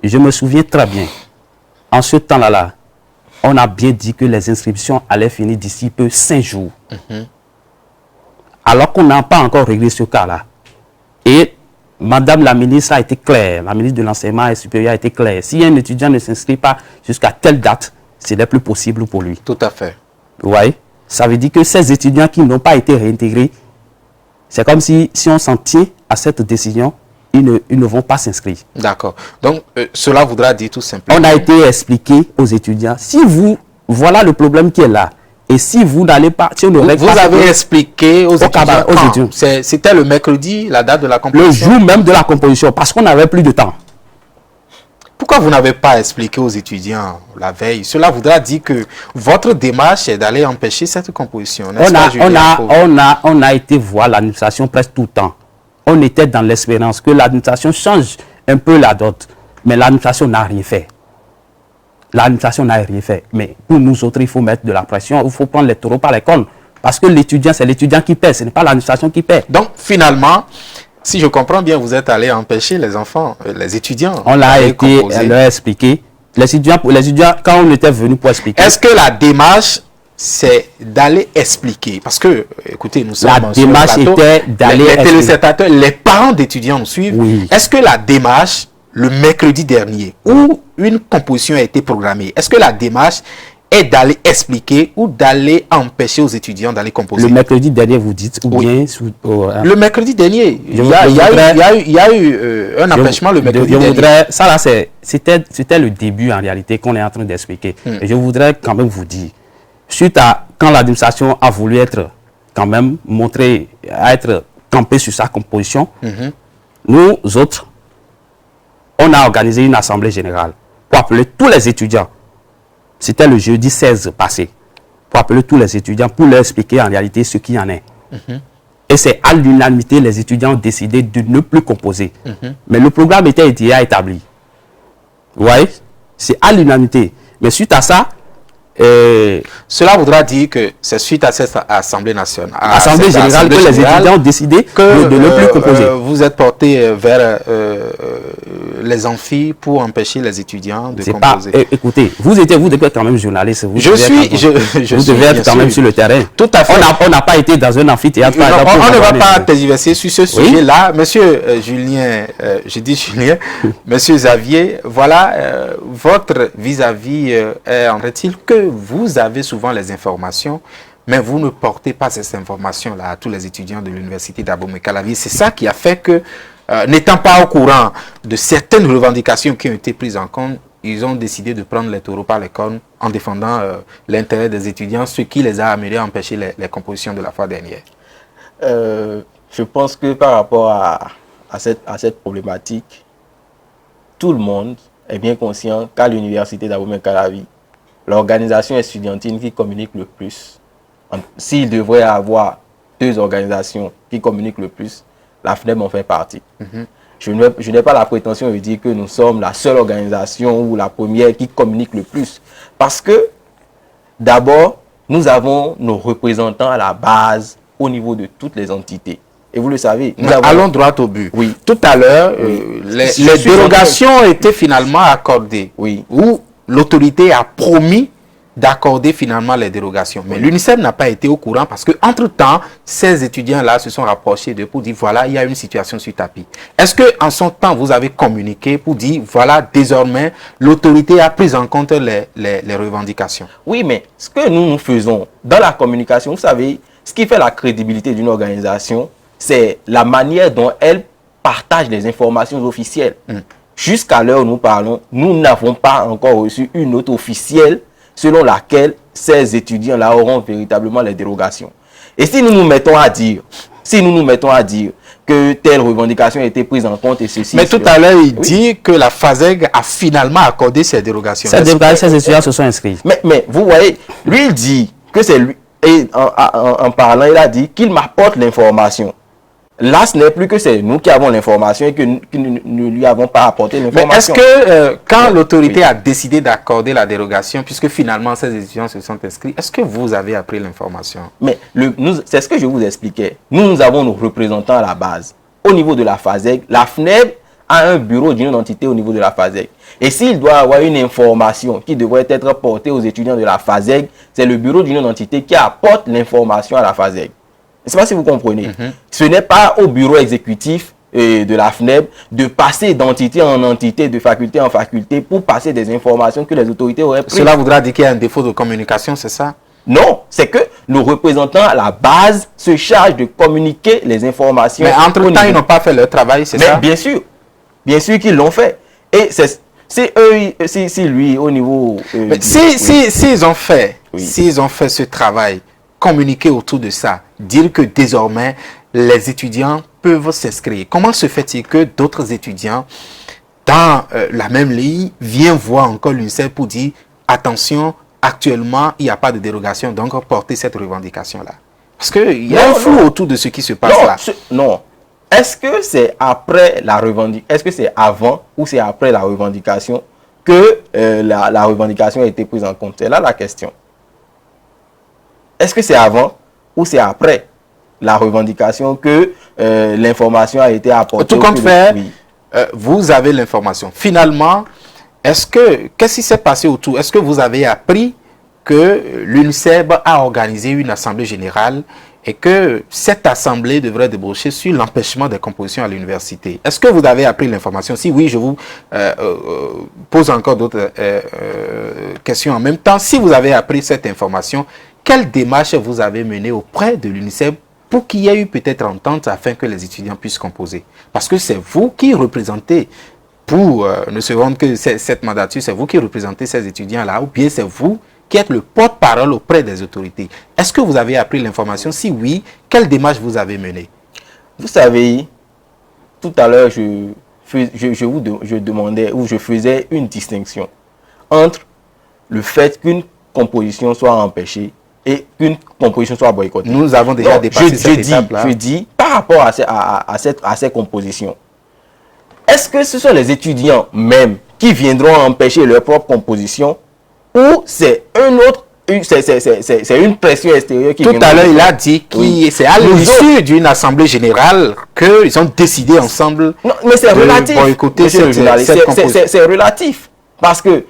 [SPEAKER 2] je me souviens très bien, en ce temps-là, on a bien dit que les inscriptions allaient finir d'ici peu 5 jours. Alors qu'on n'a pas encore réglé ce cas-là. Et Madame la ministre a été claire, la ministre de l'enseignement supérieur a été claire. Si un étudiant ne s'inscrit pas jusqu'à telle date, ce n'est plus possible pour lui.
[SPEAKER 1] Tout à fait.
[SPEAKER 2] Vous voyez? Ça veut dire que ces étudiants qui n'ont pas été réintégrés, c'est comme si on s'en tient à cette décision, ils ne vont pas s'inscrire.
[SPEAKER 1] D'accord. Donc, cela voudra dire tout simplement...
[SPEAKER 2] On a été expliqué aux étudiants, si voilà le problème qui est là, Et si vous n'allez pas, si on ne règle
[SPEAKER 1] Vous
[SPEAKER 2] pas
[SPEAKER 1] avez expliqué aux étudiants,
[SPEAKER 2] étudiants.
[SPEAKER 1] C'était le mercredi, la date de la
[SPEAKER 2] le
[SPEAKER 1] composition.
[SPEAKER 2] jour même de la composition, parce qu'on n'avait plus de temps.
[SPEAKER 1] Pourquoi vous n'avez pas expliqué aux étudiants la veille? Cela voudra dire que votre démarche est d'aller empêcher cette composition. n'est-ce pas, Julien Fauve?
[SPEAKER 2] On a été voir l'administration presque tout le temps. On était dans l'espérance que l'administration change un peu la dot. Mais l'administration n'a rien fait. L'administration n'a rien fait. Mais pour nous autres, il faut mettre de la pression. Il faut prendre les taureaux par les cornes. Parce que l'étudiant, c'est l'étudiant qui paie. Ce n'est pas l'administration qui paie.
[SPEAKER 1] Donc, finalement, si je comprends bien, vous êtes allé empêcher les enfants, les étudiants.
[SPEAKER 2] On l'a
[SPEAKER 1] d'aller
[SPEAKER 2] été
[SPEAKER 1] composer.
[SPEAKER 2] leur expliquer. Les étudiants, quand on était venu pour expliquer.
[SPEAKER 1] Est-ce que la démarche, c'est d'aller expliquer? Parce que, écoutez, nous sommes
[SPEAKER 2] La
[SPEAKER 1] sur le
[SPEAKER 2] démarche
[SPEAKER 1] plateau.
[SPEAKER 2] était d'aller
[SPEAKER 1] Les
[SPEAKER 2] expliquer.
[SPEAKER 1] téléspectateurs, les parents d'étudiants nous suivent.
[SPEAKER 2] Oui.
[SPEAKER 1] Est-ce que la démarche, le mercredi dernier, où une composition a été programmée, est-ce que la démarche est d'aller expliquer ou d'aller empêcher aux étudiants d'aller composer?
[SPEAKER 2] Le mercredi dernier, vous dites, ou
[SPEAKER 1] Oui.
[SPEAKER 2] bien...
[SPEAKER 1] Le mercredi dernier, il y a eu un empêchement le mercredi dernier.
[SPEAKER 2] Ça là, c'était le début en réalité qu'on est en train d'expliquer. Et je voudrais quand même vous dire, suite à quand l'administration a voulu être quand même montré, à être campé sur sa composition, nous autres, on a organisé une assemblée générale pour appeler tous les étudiants. C'était le jeudi 16 passé. Pour appeler tous les étudiants, pour leur expliquer en réalité ce qu'il y en est. Et c'est à l'unanimité, les étudiants ont décidé de ne plus composer. Mais le programme était déjà établi. Vous voyez? C'est à l'unanimité. Mais suite à ça...
[SPEAKER 1] Cela voudra dire que c'est suite à cette Assemblée nationale,
[SPEAKER 2] Assemblée générale, que les étudiants ont décidé de ne plus composer.
[SPEAKER 1] Vous êtes porté vers les amphis pour empêcher les étudiants de composer.
[SPEAKER 2] Écoutez, vous devez être quand même journaliste. Vous devez être quand même sur le terrain.
[SPEAKER 1] Tout à fait.
[SPEAKER 2] On n'a pas été dans un amphithéâtre.
[SPEAKER 1] On ne va pas tergiverser sur ce sujet-là. Monsieur Julien, je dis Julien, Monsieur Xavier, voilà, votre vis-à-vis est-il que vous avez souvent les informations, mais vous ne portez pas ces informations-là à tous les étudiants de l'université d'Abomey-Calavi. C'est ça qui a fait que, n'étant pas au courant de certaines revendications qui ont été prises en compte, ils ont décidé de prendre les taureaux par les cornes en défendant l'intérêt des étudiants, ce qui les a amenés à empêcher les compositions de la fois dernière.
[SPEAKER 3] Je pense que par rapport à cette problématique, tout le monde est bien conscient qu'à l'université d'Abomey-Calavi, l'organisation estudiantine qui communique le plus, s'il devrait y avoir deux organisations qui communiquent le plus, la FNEB en fait partie. Je n'ai pas la prétention de dire que nous sommes la seule organisation ou la première qui communique le plus. Parce que, d'abord, nous avons nos représentants à la base au niveau de toutes les entités. Et vous le savez.
[SPEAKER 1] Allons droit au but.
[SPEAKER 3] Oui.
[SPEAKER 1] Tout à l'heure, les dérogations ont été finalement accordées.
[SPEAKER 3] Oui.
[SPEAKER 1] Où l'autorité a promis d'accorder finalement les dérogations. Mais l'UNICEF n'a pas été au courant parce qu'entre-temps, ces étudiants-là se sont rapprochés d'eux pour dire, voilà, il y a une situation sur tapis. Est-ce qu'en son temps, vous avez communiqué pour dire, voilà, désormais, l'autorité a pris en compte les revendications?
[SPEAKER 3] Oui, mais ce que nous faisons dans la communication, vous savez, ce qui fait la crédibilité d'une organisation, c'est la manière dont elle partage les informations officielles. Jusqu'à l'heure où nous parlons, nous n'avons pas encore reçu une note officielle selon laquelle ces étudiants-là auront véritablement les dérogations. Et si nous nous mettons à dire, que telle revendication a été prise en compte et ceci...
[SPEAKER 1] Mais tout à l'heure, il dit que la FASEG a finalement accordé ces dérogations.
[SPEAKER 2] Ces étudiants se sont inscrits.
[SPEAKER 3] Mais vous voyez, lui, il dit que c'est lui, et en parlant, il a dit qu'il m'apporte l'information. Là, ce n'est plus que c'est nous qui avons l'information et que nous ne lui avons pas apporté l'information.
[SPEAKER 1] Mais est-ce que quand l'autorité a décidé d'accorder la dérogation, puisque finalement ces étudiants se sont inscrits, est-ce que vous avez appris l'information?
[SPEAKER 3] Mais c'est ce que je vous expliquais. Nous avons nos représentants à la base. Au niveau de la FASEG, la FNEB a un bureau d'une entité au niveau de la FASEG. Et s'il doit y avoir une information qui devrait être portée aux étudiants de la FASEG, c'est le bureau d'une entité qui apporte l'information à la FASEG. Je ne sais pas si vous comprenez. Ce n'est pas au bureau exécutif de la FNEB de passer d'entité en entité, de faculté en faculté pour passer des informations que les autorités auraient prises.
[SPEAKER 1] Cela voudra dire qu'il y a un défaut de communication, c'est ça?
[SPEAKER 3] Non, c'est que nos représentants à la base se chargent de communiquer les informations.
[SPEAKER 1] Mais entre-temps, ils n'ont pas fait leur travail, c'est ça?
[SPEAKER 3] Bien sûr qu'ils l'ont fait. Et Si lui, au niveau...
[SPEAKER 1] S'ils ont fait,
[SPEAKER 3] Oui.
[SPEAKER 1] s'ils ont fait ce travail, communiquer autour de ça, dire que désormais, les étudiants peuvent s'inscrire. Comment se fait-il que d'autres étudiants, dans la même ligne, viennent voir encore l'UNICEF pour dire, attention, actuellement, il n'y a pas de dérogation, donc porter cette revendication-là? Parce qu'il y a un flou autour de ce qui se passe là.
[SPEAKER 3] Non. Est-ce que c'est après la revendication, est-ce que c'est avant ou c'est après la revendication que la revendication a été prise en compte? C'est là la question. Est-ce que c'est avant ou c'est après la revendication que l'information a été apportée?
[SPEAKER 1] Tout compte fait,
[SPEAKER 3] oui.
[SPEAKER 1] vous avez l'information. Finalement, qu'est-ce qui s'est passé autour? Est-ce que vous avez appris que l'UNICEF a organisé une assemblée générale et que cette assemblée devrait déboucher sur l'empêchement des compositions à l'université? Est-ce que vous avez appris l'information? Si oui, je vous pose encore d'autres questions en même temps. Si vous avez appris cette information, quelle démarche vous avez menée auprès de l'UNICEF pour qu'il y ait eu peut-être entente afin que les étudiants puissent composer? Parce que c'est vous qui représentez, pour ne se rendre que cette mandature, c'est vous qui représentez ces étudiants-là, ou bien c'est vous qui êtes le porte-parole auprès des autorités. Est-ce que vous avez appris l'information? Si oui, quelle démarche vous avez menée?
[SPEAKER 3] Vous savez, tout à l'heure, je demandais ou je faisais une distinction entre le fait qu'une composition soit empêchée et qu'une composition soit boycottée.
[SPEAKER 1] Nous avons déjà dépassé cette étape-là.
[SPEAKER 3] Je dis, par rapport à ces compositions, est-ce que ce sont les étudiants même qui viendront empêcher leur propre composition ou c'est c'est une pression extérieure qui...
[SPEAKER 1] Tout à l'heure, il a dit que c'est à l'issue d'une assemblée générale qu'ils ont décidé ensemble
[SPEAKER 3] de
[SPEAKER 1] boycotter cette composition.
[SPEAKER 3] C'est relatif. Parce que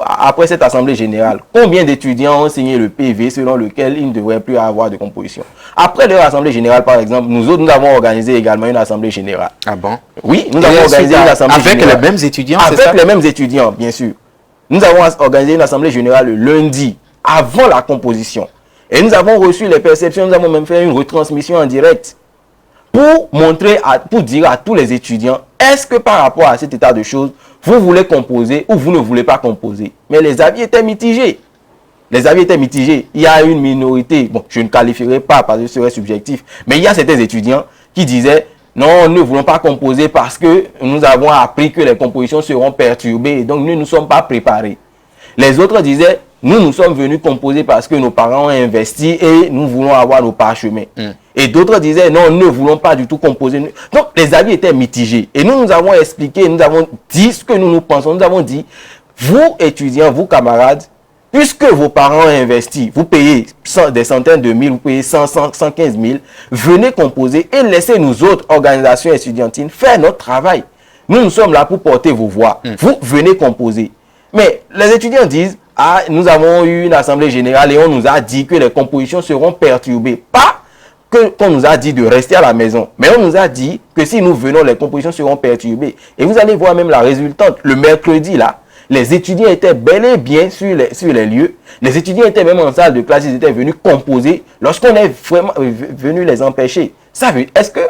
[SPEAKER 3] après cette assemblée générale, combien d'étudiants ont signé le PV selon lequel il ne devrait plus avoir de composition? Après leur assemblée générale, par exemple, nous avons organisé également une assemblée générale.
[SPEAKER 1] Ah bon?
[SPEAKER 3] Oui, nous avons organisé une assemblée générale.
[SPEAKER 1] Avec les mêmes étudiants, c'est ça?
[SPEAKER 3] Avec les mêmes étudiants, bien sûr. Nous avons organisé une assemblée générale le lundi, avant la composition. Et nous avons reçu les perceptions, nous avons même fait une retransmission en direct pour montrer, pour dire à tous les étudiants, est-ce que par rapport à cet état de choses, vous voulez composer ou vous ne voulez pas composer? Mais les avis étaient mitigés. Les avis étaient mitigés. Il y a une minorité, bon, je ne qualifierai pas parce que ce serait subjectif, mais il y a certains étudiants qui disaient, non, nous ne voulons pas composer parce que nous avons appris que les compositions seront perturbées et donc nous ne sommes pas préparés. Les autres disaient, nous sommes venus composer parce que nos parents ont investi et nous voulons avoir nos parchemins. Et d'autres disaient, non, nous ne voulons pas du tout composer. Donc, les avis étaient mitigés. Et nous avons expliqué, nous avons dit ce que nous pensons. Nous avons dit, vous étudiants, vous camarades, puisque vos parents ont investi, vous payez des centaines de mille, vous payez 115 000, venez composer et laissez nous autres organisations étudiantines faire notre travail. Nous sommes là pour porter vos voix. Vous venez composer. Mais les étudiants disent, ah, nous avons eu une assemblée générale et on nous a dit que les compositions seront perturbées. Pas qu'on nous a dit de rester à la maison, mais on nous a dit que si nous venons, les compositions seront perturbées. Et vous allez voir même la résultante. Le mercredi, là, les étudiants étaient bel et bien sur les lieux. Les étudiants étaient même en salle de classe, ils étaient venus composer lorsqu'on est vraiment venu les empêcher. Ça veut, est-ce que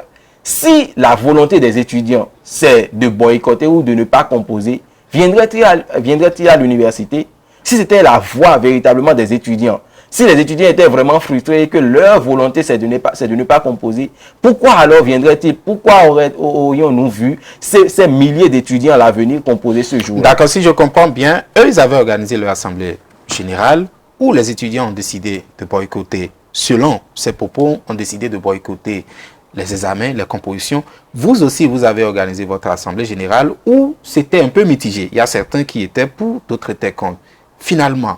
[SPEAKER 3] si la volonté des étudiants, c'est de boycotter ou de ne pas composer, viendrait-il à l'université? Si c'était la voix véritablement des étudiants, si les étudiants étaient vraiment frustrés et que leur volonté c'est de ne pas composer, pourquoi alors viendrait-il? Pourquoi aurions-nous vu ces milliers d'étudiants à l'avenir composer ce jour?
[SPEAKER 1] D'accord, si je comprends bien, eux ils avaient organisé leur assemblée générale où les étudiants ont décidé de boycotter, selon ces propos, ont décidé de boycotter les examens, les compositions. Vous aussi, vous avez organisé votre assemblée générale où c'était un peu mitigé. Il y a certains qui étaient pour, d'autres étaient contre. Finalement,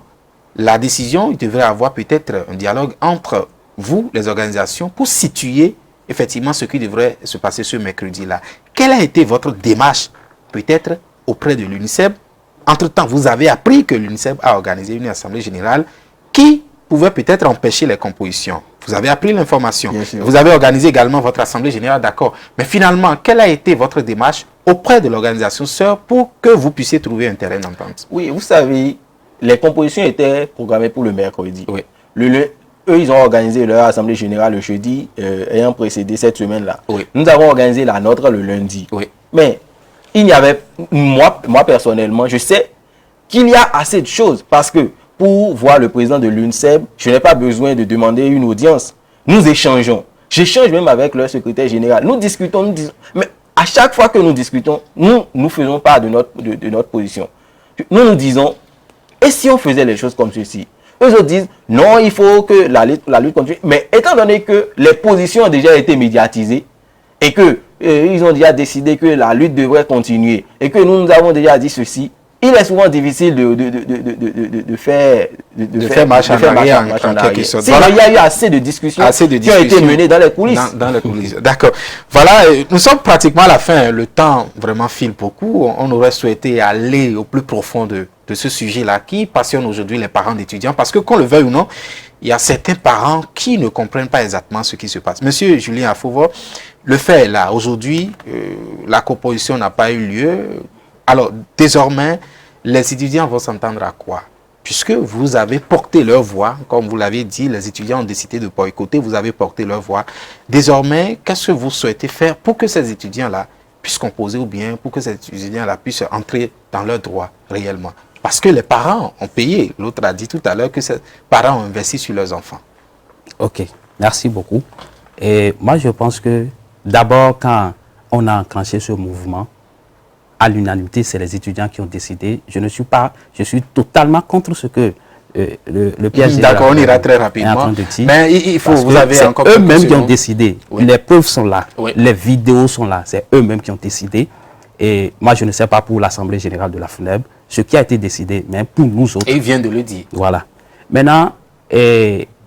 [SPEAKER 1] la décision, il devrait avoir peut-être un dialogue entre vous, les organisations, pour situer effectivement ce qui devrait se passer ce mercredi-là. Quelle a été votre démarche, peut-être, auprès de l'UNICEF? Entre-temps, vous avez appris que l'UNICEF a organisé une assemblée générale qui pouvait peut-être empêcher les compositions. Vous avez appris l'information. Vous avez organisé également votre assemblée générale, d'accord. Mais finalement, quelle a été votre démarche auprès de l'organisation sœur pour que vous puissiez trouver un terrain d'entente?
[SPEAKER 3] Oui, vous savez, les compositions étaient programmées pour le mercredi.
[SPEAKER 1] Oui.
[SPEAKER 3] Eux, ils ont organisé leur assemblée générale le jeudi, ayant précédé cette semaine-là.
[SPEAKER 1] Oui.
[SPEAKER 3] Nous avons organisé la nôtre le lundi.
[SPEAKER 1] Oui.
[SPEAKER 3] Mais il n'y avait, moi personnellement, je sais qu'il y a assez de choses parce que pour voir le président de l'UNSEB, je n'ai pas besoin de demander une audience. Nous échangeons. J'échange même avec leur secrétaire général. Nous discutons, nous disons, mais à chaque fois que nous discutons, nous faisons part de notre position. Nous disons, et si on faisait les choses comme ceci? Eux autres disent, non, il faut que la lutte continue. Mais étant donné que les positions ont déjà été médiatisées et que ils ont déjà décidé que la lutte devrait continuer et que nous avons déjà dit ceci, il est souvent difficile de faire
[SPEAKER 1] marche en arrière.
[SPEAKER 3] Il y a eu assez de discussions qui ont été menées dans les coulisses.
[SPEAKER 1] Dans les coulisses. D'accord. Voilà, nous sommes pratiquement à la fin. Le temps vraiment file beaucoup. On aurait souhaité aller au plus profond de ce sujet-là qui passionne aujourd'hui les parents d'étudiants. Parce que qu'on le veuille ou non, il y a certains parents qui ne comprennent pas exactement ce qui se passe. Monsieur Julien Afouvo, le fait est là. Aujourd'hui, la composition n'a pas eu lieu. Alors, désormais, les étudiants vont s'entendre à quoi? Puisque vous avez porté leur voix, comme vous l'avez dit, les étudiants ont décidé de boycotter, vous avez porté leur voix. Désormais, qu'est-ce que vous souhaitez faire pour que ces étudiants-là puissent composer ou bien pour que ces étudiants-là puissent entrer dans leurs droits réellement? Parce que les parents ont payé. L'autre a dit tout à l'heure que ces parents ont investi sur leurs enfants.
[SPEAKER 2] Ok, merci beaucoup. Et moi, je pense que d'abord, quand on a enclenché ce mouvement, à l'unanimité, c'est les étudiants qui ont décidé. Je suis totalement contre ce que le PSG
[SPEAKER 1] D'accord, on ira très rapidement.
[SPEAKER 2] Est en train de dire.
[SPEAKER 1] Mais il faut, vous avez encore
[SPEAKER 2] eux-mêmes qui ont décidé.
[SPEAKER 1] Oui.
[SPEAKER 2] Les preuves sont là,
[SPEAKER 1] oui.
[SPEAKER 2] Les vidéos sont là. C'est eux-mêmes qui ont décidé. Et moi, je ne sais pas pour l'Assemblée générale de la FUNEB ce qui a été décidé, mais pour nous autres.
[SPEAKER 1] Et il vient de le dire.
[SPEAKER 2] Voilà. Maintenant,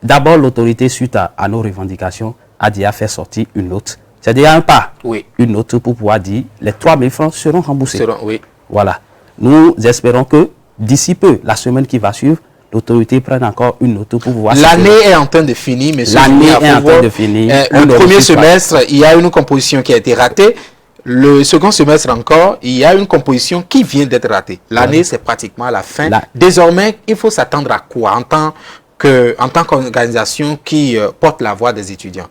[SPEAKER 2] d'abord, l'autorité, suite à nos revendications, a déjà fait sortir une note. C'est-à-dire un pas,
[SPEAKER 1] oui.
[SPEAKER 2] Une note pour pouvoir dire les 3 000 francs seront remboursés.
[SPEAKER 1] Oui.
[SPEAKER 2] Voilà. Nous espérons que d'ici peu, la semaine qui va suivre, l'autorité prenne encore une note pour pouvoir...
[SPEAKER 1] L'année est en train de finir, monsieur.
[SPEAKER 2] L'année est en train de finir.
[SPEAKER 1] Le premier semestre, il y a une composition qui a été ratée. Le second semestre encore, il y a une composition qui vient d'être ratée. L'année, c'est pratiquement à la fin. Désormais, il faut s'attendre à quoi en tant qu'organisation qui porte la voix des étudiants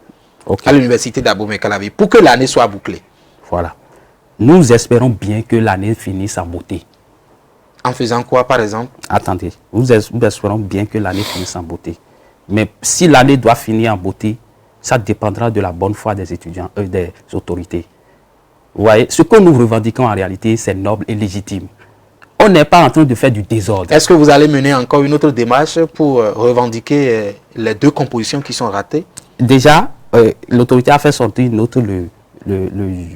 [SPEAKER 1] à l'université d'Abomey-Calavi pour que l'année soit bouclée?
[SPEAKER 2] Voilà. Nous espérons bien que l'année finisse en beauté.
[SPEAKER 1] En faisant quoi, par exemple?
[SPEAKER 2] Attendez, nous espérons bien que l'année finisse en beauté. Mais si l'année doit finir en beauté, ça dépendra de la bonne foi des étudiants, des autorités. Vous voyez, ce que nous revendiquons en réalité, c'est noble et légitime. On n'est pas en train de faire du désordre.
[SPEAKER 1] Est-ce que vous allez mener encore une autre démarche pour revendiquer les 2 compositions qui sont ratées?
[SPEAKER 2] Déjà, l'autorité a fait sortir une note le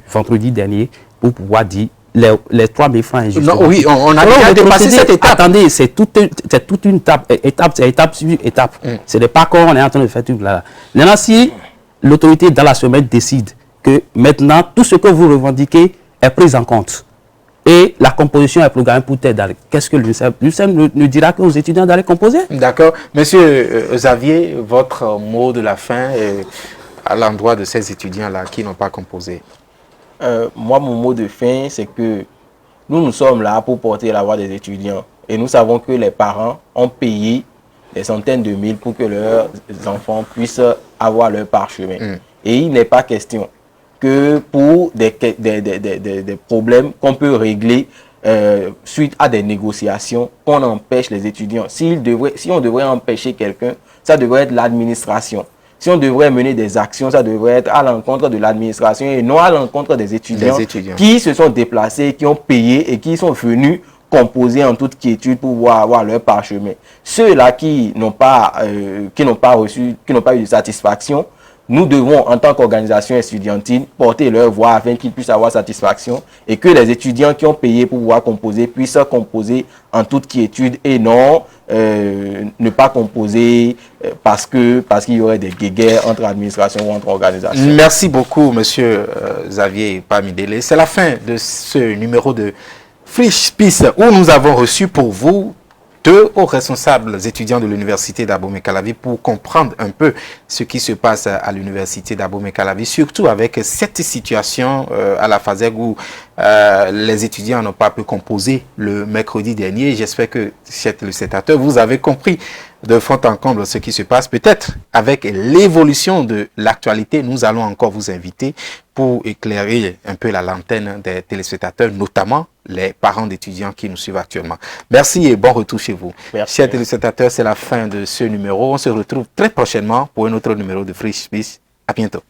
[SPEAKER 2] vendredi dernier pour pouvoir dire les 3 000 francs injustement.
[SPEAKER 1] Non, oui, on a déjà dépassé cette étape.
[SPEAKER 2] Attendez, c'est toute une étape sur étape. Ce n'est pas qu'on est en train de faire tout là. Maintenant, si l'autorité dans la semaine décide que maintenant, tout ce que vous revendiquez est pris en compte et la composition est programmée pour telle date, qu'est-ce que l'UNSEB ne dira qu'aux étudiants d'aller composer?
[SPEAKER 1] D'accord. Monsieur Xavier, votre mot de la fin à l'endroit de ces étudiants-là qui n'ont pas composé?
[SPEAKER 3] Moi, mon mot de fin, c'est que nous sommes là pour porter la voix des étudiants. Et nous savons que les parents ont payé des centaines de mille pour que leurs enfants puissent avoir leur parchemin. Et il n'est pas question que pour des problèmes qu'on peut régler suite à des négociations, qu'on empêche les étudiants. Si on devrait empêcher quelqu'un, ça devrait être l'administration. Si on devrait mener des actions, ça devrait être à l'encontre de l'administration et non à l'encontre des étudiants qui se sont déplacés, qui ont payé et qui sont venus composer en toute quiétude pour pouvoir avoir leur parchemin. Ceux-là qui n'ont pas eu de satisfaction, nous devons, en tant qu'organisation estudiantine, porter leur voix afin qu'ils puissent avoir satisfaction et que les étudiants qui ont payé pour pouvoir composer puissent composer en toute quiétude et non ne pas composer parce qu'il y aurait des guéguerres entre administration ou entre organisations.
[SPEAKER 1] Merci beaucoup, monsieur Xavier Pamidele. C'est la fin de ce numéro de Free Speech où nous avons reçu pour vous 2 hauts responsables étudiants de l'université d'Abomey-Calavi pour comprendre un peu ce qui se passe à l'université d'Abomey-Calavi, surtout avec cette situation à la FASEG où les étudiants n'ont pas pu composer le mercredi dernier. J'espère que, chers téléspectateurs, vous avez compris de fond en comble ce qui se passe. Peut-être avec l'évolution de l'actualité, nous allons encore vous inviter pour éclairer un peu la lanterne des téléspectateurs, notamment les parents d'étudiants qui nous suivent actuellement. Merci et bon retour chez vous.
[SPEAKER 3] Merci.
[SPEAKER 1] Chers téléspectateurs, c'est la fin de ce numéro. On se retrouve très prochainement pour un autre numéro de Free Speech. À bientôt.